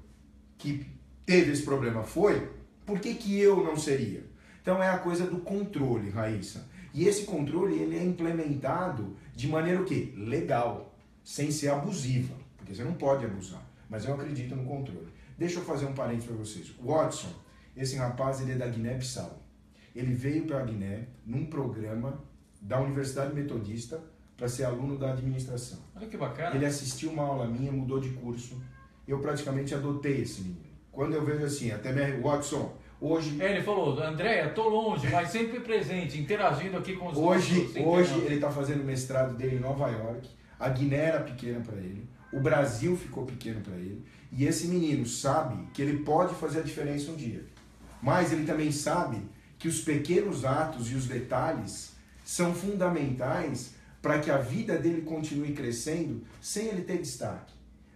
que teve esse problema foi, por que eu não seria? Então é a coisa do controle, Raíssa. E esse controle ele é implementado de maneira o quê? Legal, sem ser abusiva, porque você não pode abusar. Mas eu acredito no controle. Deixa eu fazer um parênteses para vocês. O Watson, esse rapaz, ele é da Guiné-Bissau. Ele veio para a Guiné num programa da Universidade Metodista para ser aluno da administração. Olha que bacana. Ele assistiu uma aula minha, mudou de curso. Eu praticamente adotei esse menino. Quando eu vejo assim, até Watson, hoje... ele falou: Andréia, tô longe, mas sempre presente, interagindo aqui com os Hoje ele está fazendo o mestrado dele em Nova York. A Guiné era pequena para ele. O Brasil ficou pequeno para ele. E esse menino sabe que ele pode fazer a diferença um dia. Mas ele também sabe que os pequenos atos e os detalhes são fundamentais para que a vida dele continue crescendo sem ele ter destaque.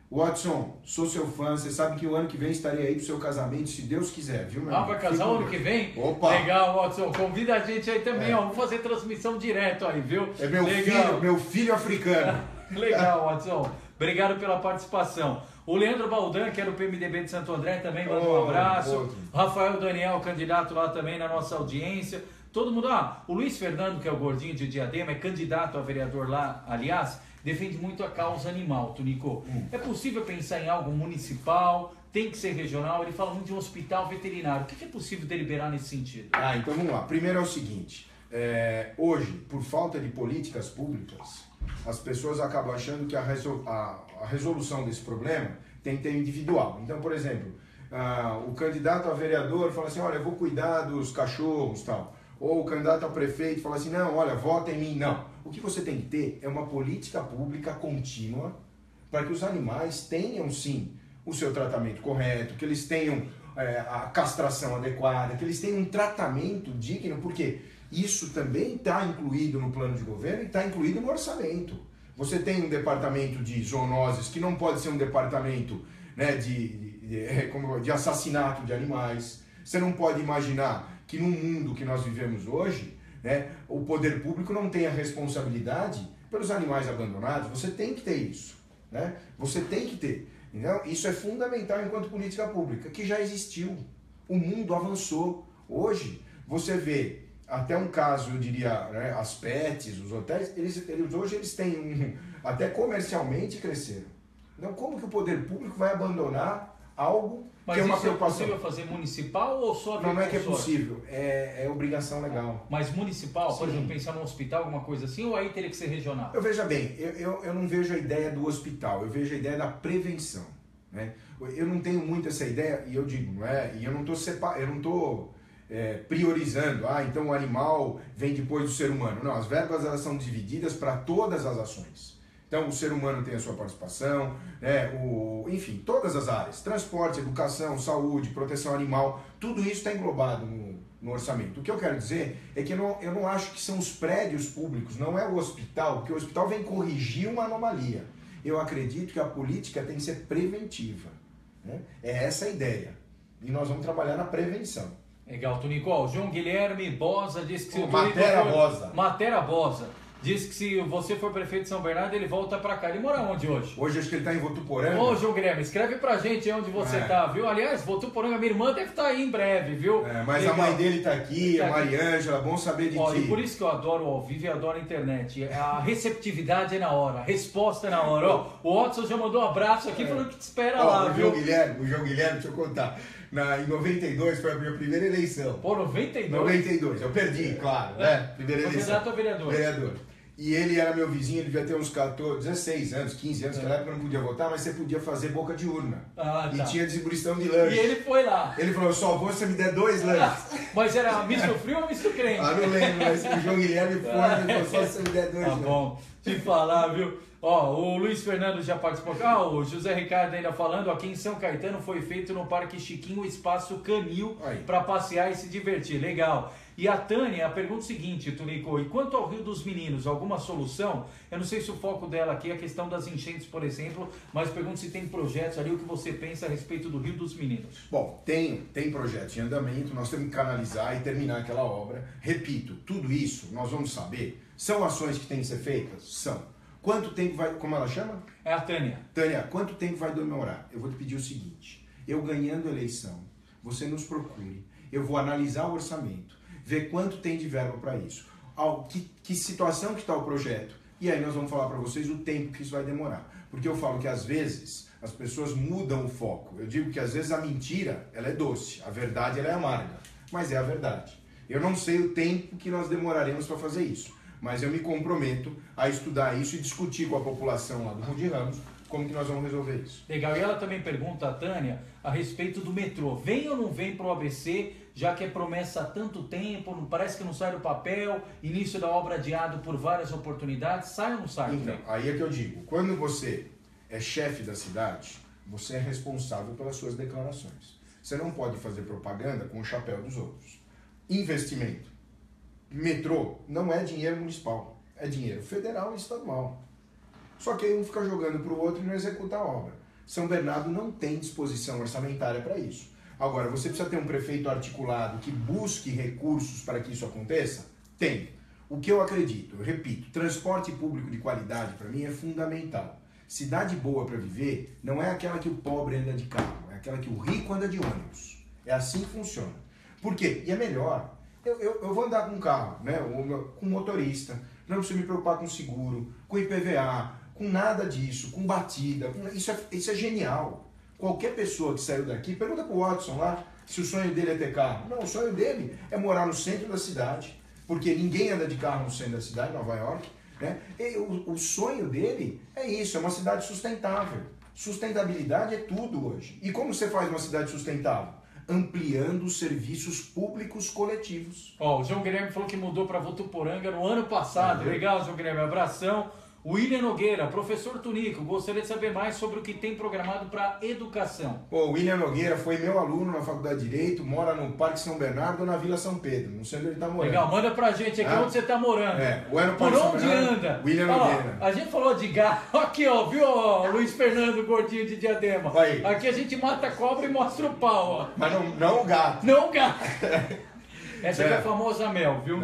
Watson, sou seu fã, você sabe que o ano que vem estarei aí pro seu casamento, se Deus quiser, viu, meu amigo? Vai casar o ano que vem? Opa! Legal, Watson, convida a gente aí também, ó, vamos fazer transmissão direto aí, viu? É meu filho africano. Legal, Watson. Obrigado pela participação. O Leandro Baldan, que era o PMDB de Santo André, também manda um abraço. Rafael Daniel, candidato lá também na nossa audiência. Todo mundo, o Luiz Fernando, que é o gordinho de Diadema, é candidato a vereador lá, aliás, defende muito a causa animal, Tunico. É possível pensar em algo municipal, tem que ser regional, ele fala muito de um hospital veterinário. O que é possível deliberar nesse sentido? Então vamos lá. Primeiro é o seguinte, hoje, por falta de políticas públicas, as pessoas acabam achando que a resolução desse problema tem que ter individual. Então, por exemplo, o candidato a vereador fala assim: olha, eu vou cuidar dos cachorros, tal. Ou o candidato a prefeito fala assim: não, olha, vota em mim. Não. O que você tem que ter é uma política pública contínua para que os animais tenham, sim, o seu tratamento correto, que eles tenham a castração adequada, que eles tenham um tratamento digno, porque isso também está incluído no plano de governo e está incluído no orçamento. Você tem um departamento de zoonoses que não pode ser um departamento, né, de assassinato de animais. Você não pode imaginar que no mundo que nós vivemos hoje, né, o poder público não tem a responsabilidade pelos animais abandonados. Você tem que ter isso, né? Você tem que ter. Então, isso é fundamental enquanto política pública, que já existiu. O mundo avançou. Hoje, você vê até um caso, eu diria, né, as pets, os hotéis, hoje eles têm até comercialmente cresceram. Então, como que o poder público vai abandonar algo que é uma preocupação? Mas isso é possível fazer municipal ou só... Não é que é possível, é obrigação legal. Mas municipal, Sim. por exemplo, pensar num hospital, alguma coisa assim, ou aí teria que ser regional? Veja bem, eu não vejo a ideia do hospital, eu vejo a ideia da prevenção, né? Eu não tenho muito essa ideia, e eu digo, não é? E eu não estou priorizando, então o animal vem depois do ser humano. Não, as verbas elas são divididas para todas as ações. Então o ser humano tem a sua participação, enfim, todas as áreas, transporte, educação, saúde, proteção animal, tudo isso está englobado no orçamento. O que eu quero dizer é que eu não acho que são os prédios públicos, não é o hospital, porque o hospital vem corrigir uma anomalia. Eu acredito que a política tem que ser preventiva. Né? É essa a ideia. E nós vamos trabalhar na prevenção. Legal, Tunico. Ó, o João Guilherme Bosa disse que se Matera Bosa. Diz que se você for prefeito de São Bernardo, ele volta pra cá. Ele mora onde hoje? Hoje acho que ele tá em Votuporanga. Ô, João Guilherme, escreve pra gente onde você tá, viu? Aliás, Votuporanga, minha irmã deve estar aí em breve, viu? Mas legal. A mãe dele tá aqui, a Mariângela, bom saber de ti. E por isso que eu adoro o ao vivo e adoro a internet. A receptividade é na hora, a resposta é na hora. Ó, o Watson já mandou um abraço aqui falando que te espera lá, viu? O João Guilherme, deixa eu contar. Em 92 foi a minha primeira eleição. Pô, 92? 92, eu perdi, claro, né? Primeira eleição. Candidato a vereador. Vereador. E ele era meu vizinho, ele devia ter uns 16 anos, 15 anos, naquela época não podia votar, mas você podia fazer boca de urna. E tinha distribuição de lanche. E ele foi lá. Ele falou, só vou se você me der 2 lanches. Mas era misto frio ou misto crente? Não lembro, mas o João Guilherme foi, ele falou, só se você me der 2 lanches. Tá bom, te falar, viu? Ó, o Luiz Fernando já participou. O José Ricardo ainda falando, aqui em São Caetano foi feito no Parque Chiquinho o espaço canil para passear e se divertir. Legal. E a Tânia pergunta o seguinte, Tunico, e quanto ao Rio dos Meninos, alguma solução? Eu não sei se o foco dela aqui é a questão das enchentes, por exemplo, mas pergunto se tem projetos ali, o que você pensa a respeito do Rio dos Meninos. Bom, tem projetos em andamento, nós temos que canalizar e terminar aquela obra. Repito, tudo isso nós vamos saber, são ações que têm que ser feitas? São. Quanto tempo vai, como ela chama? É a Tânia. Tânia, quanto tempo vai demorar? Eu vou te pedir o seguinte, eu ganhando a eleição, você nos procure, eu vou analisar o orçamento, ver quanto tem de verba para isso, que situação que está o projeto, e aí nós vamos falar para vocês o tempo que isso vai demorar. Porque eu falo que às vezes as pessoas mudam o foco. Eu digo que às vezes a mentira ela é doce, a verdade ela é amarga, mas é a verdade. Eu não sei o tempo que nós demoraremos para fazer isso, mas eu me comprometo a estudar isso e discutir com a população lá do Rio de Ramos como que nós vamos resolver isso. Legal, e ela também pergunta, a Tânia, a respeito do metrô. Vem ou não vem para o ABC, já que é promessa há tanto tempo, não, parece que não sai do papel, início da obra adiado por várias oportunidades, sai ou não sai? Então, aí é que eu digo, quando você é chefe da cidade, você é responsável pelas suas declarações. Você não pode fazer propaganda com o chapéu dos outros. Investimento. Metrô não é dinheiro municipal, é dinheiro federal e estadual. Só que aí um fica jogando para o outro e não executa a obra. São Bernardo não tem disposição orçamentária para isso. Agora, você precisa ter um prefeito articulado que busque recursos para que isso aconteça? Tem. O que eu acredito, eu repito, transporte público de qualidade para mim é fundamental. Cidade boa para viver não é aquela que o pobre anda de carro, é aquela que o rico anda de ônibus. É assim que funciona. Por quê? E é melhor. Eu vou andar com um carro, né? Com motorista, não preciso me preocupar com seguro, com IPVA, com nada disso, com batida. Isso é genial. Qualquer pessoa que saiu daqui, pergunta pro Watson lá se o sonho dele é ter carro. Não, o sonho dele é morar no centro da cidade, porque ninguém anda de carro no centro da cidade, Nova York. Né? E o sonho dele é isso, é uma cidade sustentável. Sustentabilidade é tudo hoje. E como você faz uma cidade sustentável? Ampliando os serviços públicos coletivos. O João Guilherme falou que mudou para Votuporanga no ano passado. Legal, João Guilherme, abração. William Nogueira, professor Tunico, gostaria de saber mais sobre o que tem programado para educação. O William Nogueira foi meu aluno na Faculdade de Direito, mora no Parque São Bernardo ou na Vila São Pedro, não sei onde ele está morando. Legal, manda pra gente aqui onde você está morando. Por onde anda? William Nogueira. A gente falou de gato, aqui viu, Luiz Fernando, gordinho de Diadema. Aí. Aqui a gente mata a cobra e mostra o pau, Mas não o gato. Não o gato. Essa é a famosa mel, viu?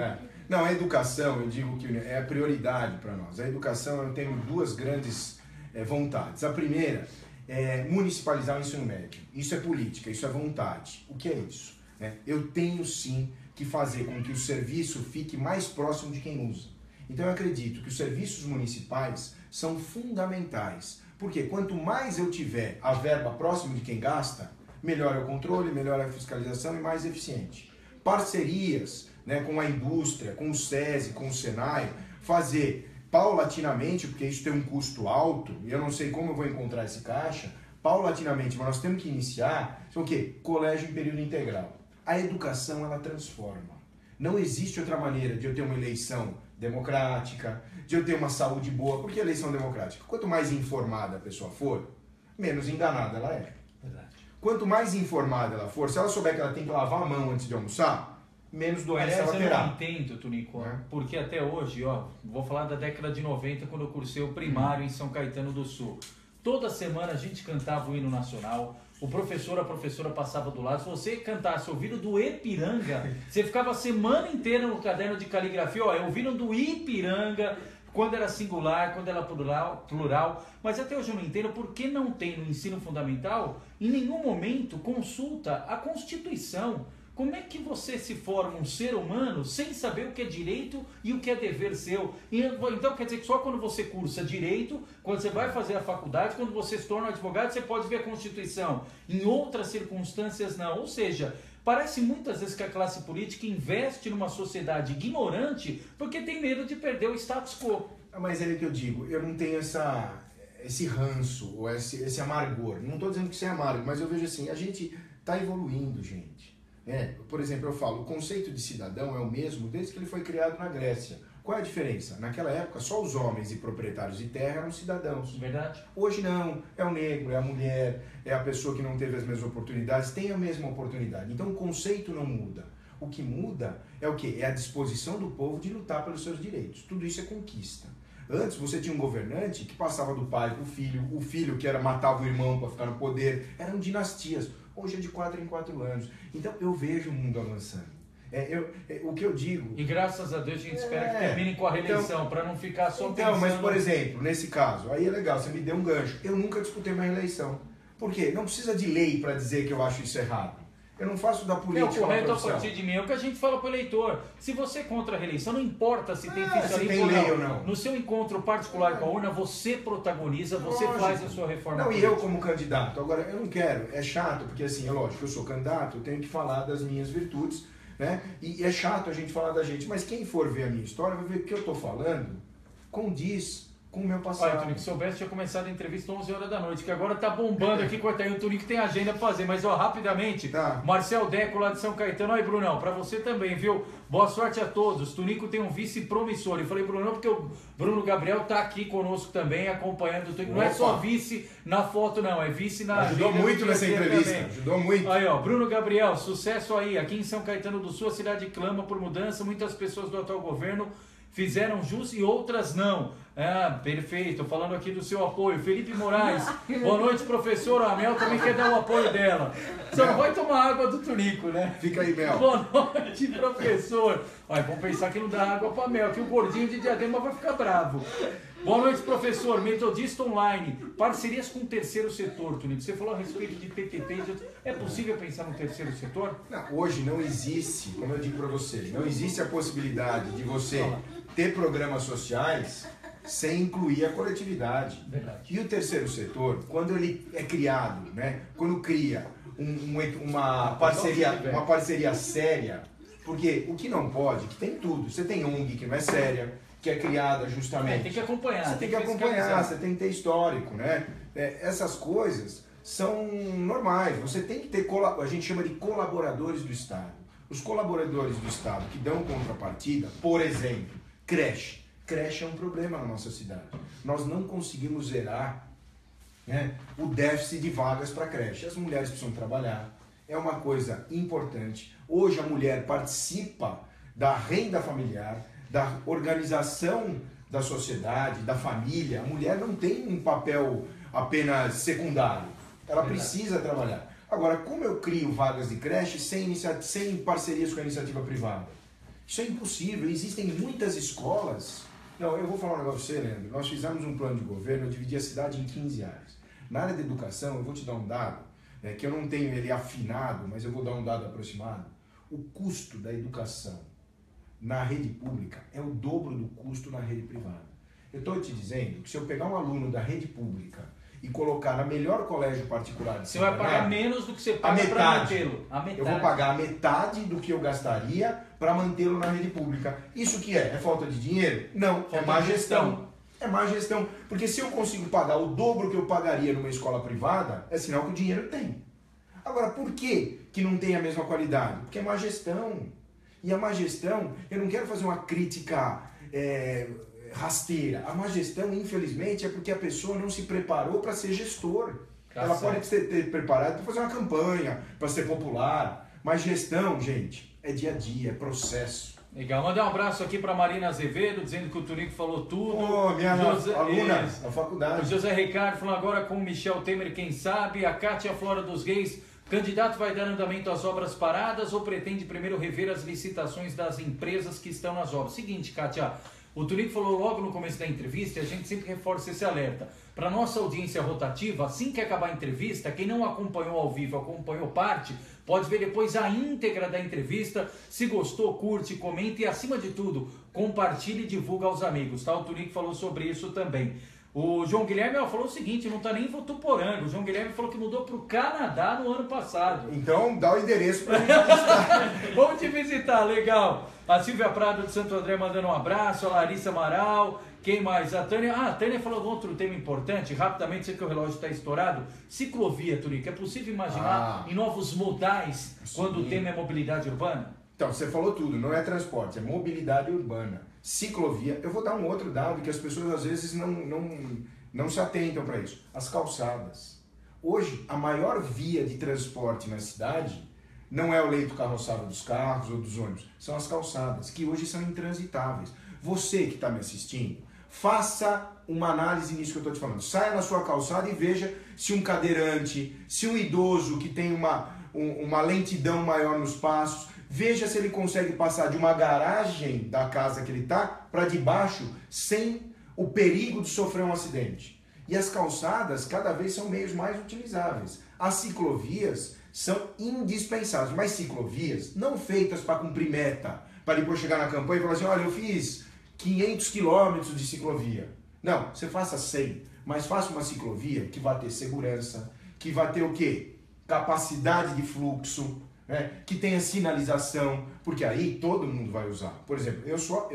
Não, a educação, eu digo que é a prioridade para nós. A educação, eu tenho duas grandes vontades. A primeira é municipalizar o ensino médio. Isso é política, isso é vontade. O que é isso? Eu tenho sim que fazer com que o serviço fique mais próximo de quem usa. Então eu acredito que os serviços municipais são fundamentais. Porque quanto mais eu tiver a verba próximo de quem gasta, melhor é o controle, melhor é a fiscalização e mais eficiente. Parcerias, com a indústria, com o SESI, com o Senai, fazer paulatinamente, porque isso tem um custo alto, e eu não sei como eu vou encontrar esse caixa, paulatinamente, mas nós temos que iniciar, o quê? Colégio em período integral. A educação, ela transforma. Não existe outra maneira de eu ter uma eleição democrática, de eu ter uma saúde boa. Por que eleição democrática? Quanto mais informada a pessoa for, menos enganada ela é. Verdade. Quanto mais informada ela for, se ela souber que ela tem que lavar a mão antes de almoçar, menos doença ela terá. Eu não entendo, Tunico, porque até hoje, vou falar da década de 90, quando eu cursei o primário em São Caetano do Sul. Toda semana a gente cantava o hino nacional, o professor, a professora passava do lado. Se você cantasse o hino do Ipiranga, você ficava a semana inteira no caderno de caligrafia, é o hino do Ipiranga, quando era singular, quando era plural. Mas até hoje eu não entendo por que não tem no ensino fundamental, em nenhum momento, consulta a Constituição. Como é que você se forma um ser humano sem saber o que é direito e o que é dever seu? Então quer dizer que só quando você cursa direito, quando você vai fazer a faculdade, quando você se torna advogado, você pode ver a Constituição. Em outras circunstâncias não. Ou seja, parece muitas vezes que a classe política investe numa sociedade ignorante porque tem medo de perder o status quo. Mas é o que eu digo, eu não tenho esse ranço ou esse amargor. Não estou dizendo que isso é amargo, mas eu vejo assim, a gente está evoluindo, gente. Por exemplo, eu falo, o conceito de cidadão é o mesmo desde que ele foi criado na Grécia. Qual é a diferença? Naquela época, só os homens e proprietários de terra eram cidadãos. Verdade. Hoje não, é o negro, é a mulher, é a pessoa que não teve as mesmas oportunidades, tem a mesma oportunidade. Então o conceito não muda. O que muda é o quê? É a disposição do povo de lutar pelos seus direitos. Tudo isso é conquista. Antes você tinha um governante que passava do pai para o filho que matava o irmão para ficar no poder. Eram dinastias. Hoje é de 4 em 4 anos. Então eu vejo o mundo avançando. O que eu digo... E graças a Deus a gente espera que termine com a reeleição, para não ficar só pensando... Mas por exemplo, nesse caso, aí é legal, você me deu um gancho. Eu nunca disputei uma reeleição. Por quê? Não precisa de lei para dizer que eu acho isso errado. Eu não faço da política. É o correto a partir de mim. É o que a gente fala para o eleitor. Se você é contra a reeleição, não importa se tem fiscalismo ou não. No seu encontro particular com a urna, você protagoniza, você faz a sua reforma política. E eu como candidato. Agora, eu não quero. É chato, porque assim, é lógico, eu sou candidato, eu tenho que falar das minhas virtudes, né? E é chato a gente falar da gente. Mas quem for ver a minha história, vai ver que o que eu estou falando condiz com o meu passado. Olha, Tunico, se soubesse, tinha começado a entrevista às 11 horas da noite, que agora tá bombando aqui, cortando. O Tunico tem agenda pra fazer, mas rapidamente, Marcel Deco lá de São Caetano. Aí, Brunão, pra você também, viu? Boa sorte a todos. Tunico tem um vice promissor. E falei, Brunão, porque o Bruno Gabriel tá aqui conosco também, acompanhando o Tunico. Não é só vice na foto, não, é vice na... Ajudou muito nessa entrevista, também. Ajudou muito. Aí, Bruno Gabriel, sucesso aí. Aqui em São Caetano do Sul, a cidade clama por mudança. Muitas pessoas do atual governo fizeram jus e outras não. Perfeito. Falando aqui do seu apoio. Felipe Moraes. Boa noite, professor. A Mel também quer dar o apoio dela. Só não vai tomar água do Tunico, né? Fica aí, Mel. Boa noite, professor. Vamos pensar que não dá água pra Mel, que o gordinho de Diadema vai ficar bravo. Boa noite, professor. Metodista Online. Parcerias com o terceiro setor, Tunico. Você falou a respeito de PPP. É possível pensar no terceiro setor? Não, hoje não existe, como eu digo para você, não existe a possibilidade de você ter programas sociais sem incluir a coletividade. Verdade. E o terceiro setor, quando ele é criado, né, quando cria uma parceria séria, porque o que não pode, que tem tudo, você tem ONG que não é séria, que é criada justamente... tem que acompanhar. Você tem que acompanhar, você tem que ter histórico, né? Essas coisas são normais, você tem que ter, a gente chama de colaboradores do Estado. Os colaboradores do Estado que dão contrapartida, por exemplo, creche. Creche é um problema na nossa cidade. Nós não conseguimos zerar, né, o déficit de vagas para creche. As mulheres precisam trabalhar. É uma coisa importante. Hoje a mulher participa da renda familiar, da organização da sociedade, da família. A mulher não tem um papel apenas secundário. Ela precisa trabalhar. Agora, como eu crio vagas de creche sem parcerias com a iniciativa privada? Isso é impossível. Existem muitas escolas... Não, eu vou falar um negócio pra você, Leandro. Nós fizemos um plano de governo, eu dividi a cidade em 15 áreas. Na área da educação, eu vou te dar um dado, que eu não tenho ele afinado, mas eu vou dar um dado aproximado. O custo da educação na rede pública é o dobro do custo na rede privada. Eu estou te dizendo que se eu pegar um aluno da rede pública e colocar na melhor colégio particular de São Paulo, você vai pagar menos do que você paga para mantê-lo. Eu vou pagar a metade do que eu gastaria para mantê-lo na rede pública. Isso que é? É falta de dinheiro? Não, é má gestão. É má gestão. Porque se eu consigo pagar o dobro que eu pagaria numa escola privada, é sinal que o dinheiro tem. Agora, por que não tem a mesma qualidade? Porque é má gestão. E a má gestão, eu não quero fazer uma crítica rasteira. A má gestão, infelizmente, é porque a pessoa não se preparou para ser gestor. Ela pode ter preparado para fazer uma campanha, para ser popular. Mas gestão, gente, é dia a dia, é processo. Legal, mandar um abraço aqui para Marina Azevedo, dizendo que o Tunico falou tudo. Minha aluna da faculdade. O José Ricardo falando agora com o Michel Temer, quem sabe. A Kátia Flora dos Reis, candidato vai dar andamento às obras paradas ou pretende primeiro rever as licitações das empresas que estão nas obras? Seguinte, Kátia, o Tunico falou logo no começo da entrevista e a gente sempre reforça esse alerta. Para nossa audiência rotativa, assim que acabar a entrevista, quem não acompanhou ao vivo, acompanhou parte, pode ver depois a íntegra da entrevista. Se gostou, curte, comente e, acima de tudo, compartilhe e divulga aos amigos, tá? O Tunico falou sobre isso também. O João Guilherme falou o seguinte, não está nem em Votuporanga. O João Guilherme falou que mudou para o Canadá no ano passado. Então dá o endereço para a gente visitar. Vamos te visitar, legal. A Silvia Prado de Santo André mandando um abraço, a Larissa Amaral, quem mais? A Tânia. A Tânia falou de outro tema importante, rapidamente, sei que o relógio está estourado. Ciclovia, Tunico, é possível imaginar em novos modais quando o tema é mobilidade urbana? Então, você falou tudo, não é transporte, é mobilidade urbana. Ciclovia, eu vou dar um outro dado que as pessoas às vezes não se atentam para isso. As calçadas. Hoje, a maior via de transporte na cidade não é o leito carroçado dos carros ou dos ônibus, são as calçadas, que hoje são intransitáveis. Você que está me assistindo, faça uma análise nisso que eu estou te falando. Saia na sua calçada e veja se um cadeirante, se um idoso que tem uma lentidão maior nos passos, veja se ele consegue passar de uma garagem da casa que ele está para debaixo sem o perigo de sofrer um acidente. E as calçadas cada vez são meios mais utilizáveis. As ciclovias são indispensáveis, mas ciclovias não feitas para cumprir meta, para depois chegar na campanha e falar assim, olha, eu fiz 500 quilômetros de ciclovia. Não, você faça 100, mas faça uma ciclovia que vai ter segurança, que vai ter o quê? Capacidade de fluxo, né? Que tenha sinalização, porque aí todo mundo vai usar. Por exemplo, eu sou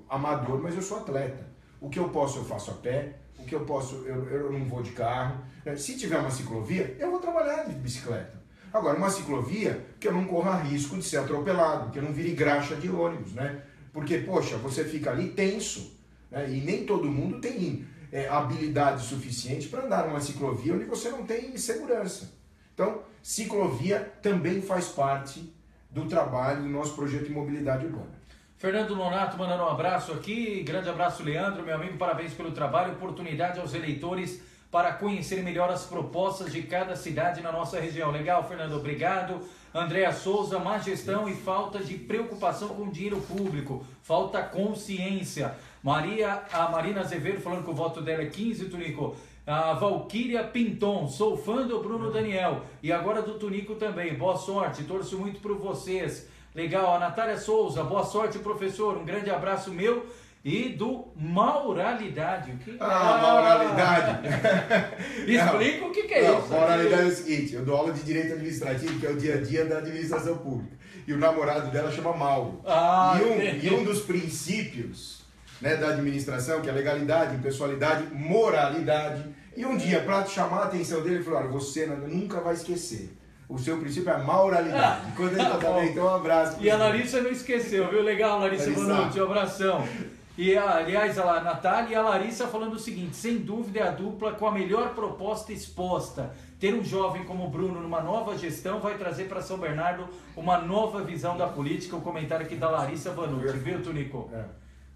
amador, mas eu sou atleta. O que eu posso, eu faço a pé. O que eu posso, eu não vou de carro. Se tiver uma ciclovia, eu vou trabalhar de bicicleta. Agora, uma ciclovia que eu não corra risco de ser atropelado, que eu não vire graxa de ônibus, né? Porque, poxa, você fica ali tenso, né? E nem todo mundo tem habilidade suficiente para andar numa ciclovia onde você não tem segurança. Então, ciclovia também faz parte do trabalho do nosso projeto de mobilidade urbana. Fernando Nonato mandando um abraço aqui, grande abraço Leandro, meu amigo, parabéns pelo trabalho, oportunidade aos eleitores para conhecer melhor as propostas de cada cidade na nossa região. Legal, Fernando, obrigado. Andréa Souza, má gestão e falta de preocupação com o dinheiro público, falta consciência. A Marina Azevedo falando que o voto dela é 15, Tunico. A Valquíria Pinton, sou fã do Bruno Daniel e agora do Tunico também, boa sorte, torço muito por vocês. Legal, a Natália Souza, boa sorte, professor, um grande abraço meu e do Mauralidade. Mauralidade. Explica o que é isso. Mauralidade é o seguinte, eu dou aula de direito administrativo, que é o dia a dia da administração pública, e o namorado dela chama Mauro. E um dos princípios, né, da administração, que é legalidade, impessoalidade, moralidade, e um dia, para chamar a atenção dele, ele falou, olha, você nunca vai esquecer. O seu princípio é a moralidade. Quando ele está também, então um abraço. E a Larissa não esqueceu, viu? Legal, Larissa, boa noite, um abração. E, aliás, a Natália e a Larissa falando o seguinte, sem dúvida é a dupla com a melhor proposta exposta. Ter um jovem como o Bruno numa nova gestão vai trazer para São Bernardo uma nova visão da política. O comentário aqui da Larissa Vanucci, viu, Tunico?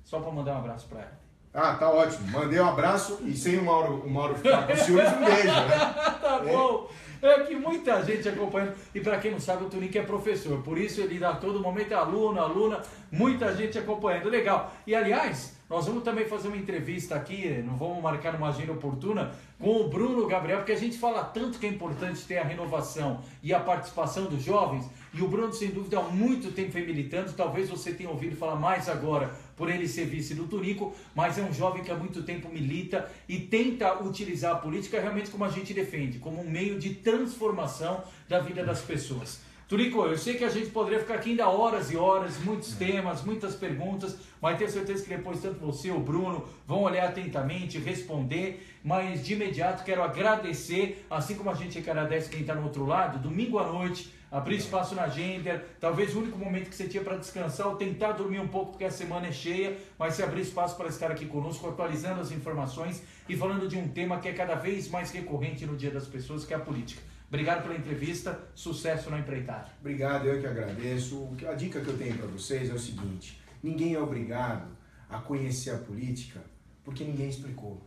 Só para mandar um abraço para ela. Tá ótimo. Mandei um abraço e sem o Mauro ficar com ciúmes, um beijo, né? Tá bom. É que muita gente acompanhando, e para quem não sabe, o Tunico é professor, por isso ele dá todo momento aluna, muita gente acompanhando, legal. E aliás, nós vamos também fazer uma entrevista aqui, não vamos marcar uma agenda oportuna, com o Bruno Gabriel, porque a gente fala tanto que é importante ter a renovação e a participação dos jovens, e o Bruno, sem dúvida, há muito tempo vem militando, talvez você tenha ouvido falar mais agora, por ele ser vice do Tunico, mas é um jovem que há muito tempo milita e tenta utilizar a política realmente como a gente defende, como um meio de transformação da vida das pessoas. Turico, eu sei que a gente poderia ficar aqui ainda horas e horas, muitos temas, muitas perguntas, mas tenho certeza que depois tanto você ou o Bruno vão olhar atentamente, responder, mas de imediato quero agradecer, assim como a gente agradece quem está no outro lado, domingo à noite, abrir espaço na agenda, talvez o único momento que você tinha para descansar ou tentar dormir um pouco porque a semana é cheia, mas se abrir espaço para estar aqui conosco, atualizando as informações e falando de um tema que é cada vez mais recorrente no dia das pessoas, que é a política. Obrigado pela entrevista, sucesso na empreitada. Obrigado, eu que agradeço. A dica que eu tenho para vocês é o seguinte: ninguém é obrigado a conhecer a política porque ninguém explicou.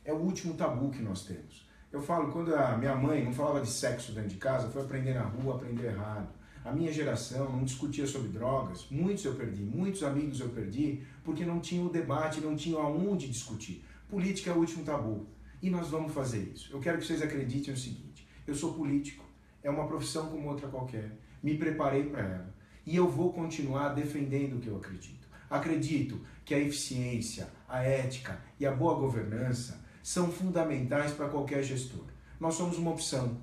É o último tabu que nós temos. Eu falo, quando a minha mãe não falava de sexo dentro de casa, foi aprender na rua, aprender errado. A minha geração não discutia sobre drogas, muitos eu perdi, muitos amigos eu perdi, porque não tinha o debate, não tinha aonde discutir. Política é o último tabu e nós vamos fazer isso. Eu quero que vocês acreditem no seguinte: eu sou político, é uma profissão como outra qualquer, me preparei para ela e eu vou continuar defendendo o que eu acredito. Acredito que a eficiência, a ética e a boa governança são fundamentais para qualquer gestor. Nós somos uma opção.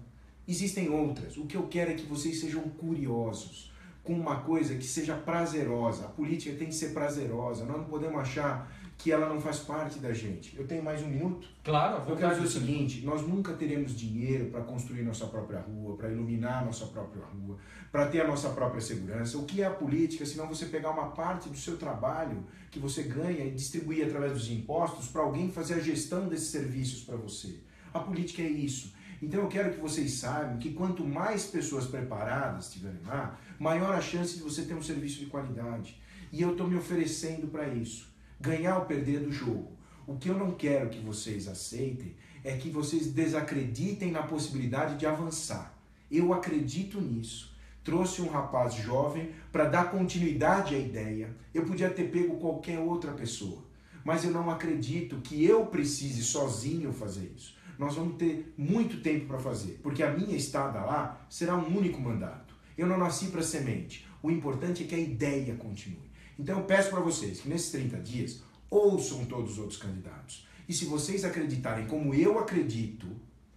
Existem outras. O que eu quero é que vocês sejam curiosos, com uma coisa que seja prazerosa. A política tem que ser prazerosa. Nós não podemos achar que ela não faz parte da gente. Eu tenho mais um minuto? Claro. Eu quero dizer o seguinte: nós nunca teremos dinheiro para construir nossa própria rua, para iluminar nossa própria rua, para ter a nossa própria segurança. O que é a política, se não você pegar uma parte do seu trabalho que você ganha e distribuir através dos impostos para alguém fazer a gestão desses serviços para você? A política é isso. Então eu quero que vocês saibam que quanto mais pessoas preparadas estiverem lá, maior a chance de você ter um serviço de qualidade. E eu estou me oferecendo para isso. Ganhar ou perder do jogo. O que eu não quero que vocês aceitem é que vocês desacreditem na possibilidade de avançar. Eu acredito nisso. Trouxe um rapaz jovem para dar continuidade à ideia. Eu podia ter pego qualquer outra pessoa, mas eu não acredito que eu precise sozinho fazer isso. Nós vamos ter muito tempo para fazer, porque a minha estada lá será um único mandato. Eu não nasci para semente. O importante é que a ideia continue. Então eu peço para vocês que nesses 30 dias ouçam todos os outros candidatos. E se vocês acreditarem como eu acredito,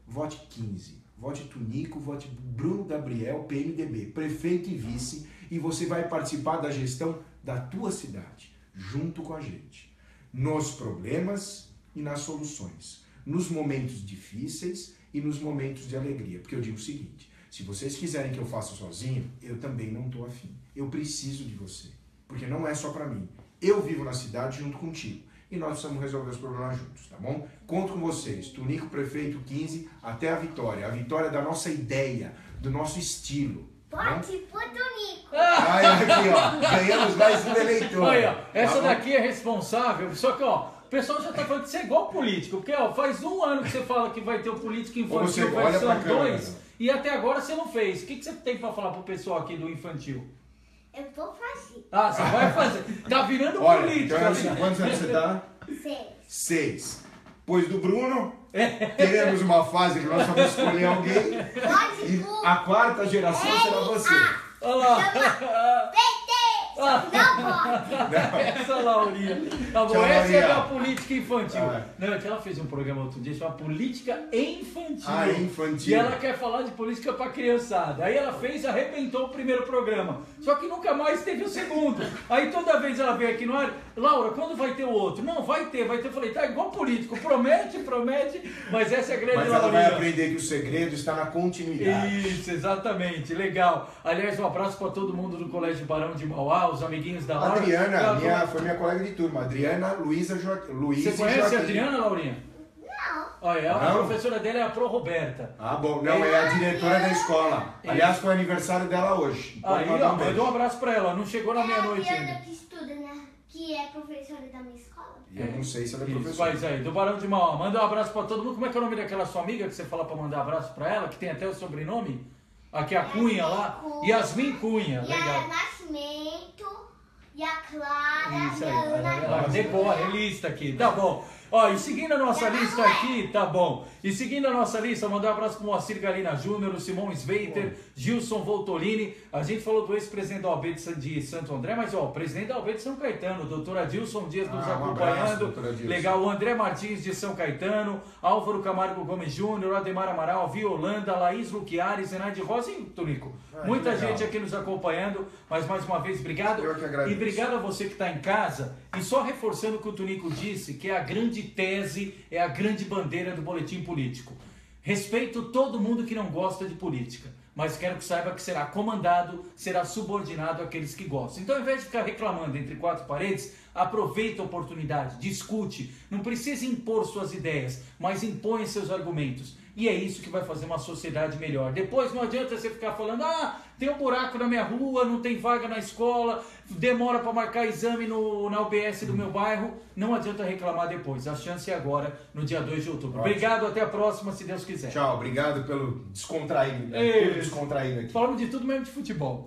vote 15. Vote Tunico, vote Bruno Gabriel, PMDB, prefeito e vice, e você vai participar da gestão da tua cidade, junto com a gente. Nos problemas e nas soluções. Nos momentos difíceis e nos momentos de alegria. Porque eu digo o seguinte: se vocês quiserem que eu faça sozinho, eu também não estou afim. Eu preciso de você. Porque não é só para mim. Eu vivo na cidade junto contigo. E nós precisamos resolver os problemas juntos, tá bom? Conto com vocês. Tunico, prefeito 15, até a vitória. A vitória da nossa ideia, do nosso estilo. Vote pro Tunico. Aí, aqui, ó. Ganhamos mais um eleitor. Olha, essa tá daqui é responsável. Só que, ó, o pessoal já tá falando que você é igual político. Porque, ó, faz um ano que você fala que vai ter o político infantil versão 2 e até agora você não fez. O que você tem para falar pro pessoal aqui do infantil? Eu vou fazer. Ah, você vai fazer. Tá virando Olha, político. então é assim, quantos anos você tá? 6. 6. Pois do Bruno, teremos uma fase que nós vamos escolher alguém. Vote E pro a quarta geração será você. Olha lá. PT. Não vote. Essa Laurinha. Tá bom, Tchau, essa é Laurinha. a política infantil. Ah. Não, é que ela fez um programa outro dia chamado Política Infantil. Ah, infantil. E ela quer falar de política pra criançada. Aí ela fez, arrebentou o primeiro programa. Só que nunca mais teve o segundo. Aí toda vez ela veio aqui no ar, Laura, quando vai ter o outro? Não, vai ter. Eu falei, tá igual político, promete, mas essa é a grande Mas ela vai Laurinha. aprender que o segredo está na continuidade. Isso, exatamente, legal. Aliás, um abraço para todo mundo do Colégio Barão de Mauá, os amiguinhos da Laura. Adriana, foi minha colega de turma. Adriana, Luísa Você e conhece a Joaquim. Adriana, Laurinha? Não. Olha, a Não? professora dela é a Pro Roberta. Ah, bom. Não, é a diretora da escola. Aliás, foi aniversário dela hoje. Pode Aí, mandar ó, beijo. mandou um abraço para ela, não chegou na É a meia-noite Adriana ainda. que estuda, né? Que é professora da minha escola. Eu não sei se ela é Isso, professora. faz aí, do Barão de Mauá. Manda um abraço para todo mundo. Como é que é o nome daquela sua amiga que você fala para mandar abraço para ela, que tem até o sobrenome? Aqui a Cunha lá. Yasmin Cunha, E a legal. Nascimento. E a Clara. Isso E aí, a Ana. ela decora, é lista aqui. Tá bom. Ó, e seguindo a nossa lista aqui, tá bom. E seguindo a nossa lista, mandar um abraço pro Moacir Galina Júnior, o Simão Sveiter, Gilson Voltolini. A gente falou do ex-presidente da OAB de Santo André, mas ó, o presidente da OAB de São Caetano, o doutor Adilson Dias nos acompanhando. Um abraço, legal, o André Martins de São Caetano, Álvaro Camargo Gomes Júnior, Ademar Amaral, Violanda, Laís Luquiari, Zenaide Rosa e Tonico. Muita gente aqui nos acompanhando, mas mais uma vez, obrigado. Eu que agradeço. E obrigado a você que está em casa. E só reforçando o que o Tonico disse, que é a grande tese, é a grande bandeira do Boletim Político. Respeito todo mundo que não gosta de política, mas quero que saiba que será comandado, será subordinado àqueles que gostam. Então, ao invés de ficar reclamando entre quatro paredes, aproveita a oportunidade, discute. Não precisa impor suas ideias, mas impõe seus argumentos. E é isso que vai fazer uma sociedade melhor. Depois não adianta você ficar falando, tem um buraco na minha rua, não tem vaga na escola, demora para marcar exame na UBS do meu bairro. Não adianta reclamar depois. A chance é agora, no dia 2 de outubro. Ótimo. Obrigado, até a próxima, se Deus quiser. Tchau, obrigado pelo descontraído. Tudo descontraído aqui. Falamos de tudo mesmo de futebol.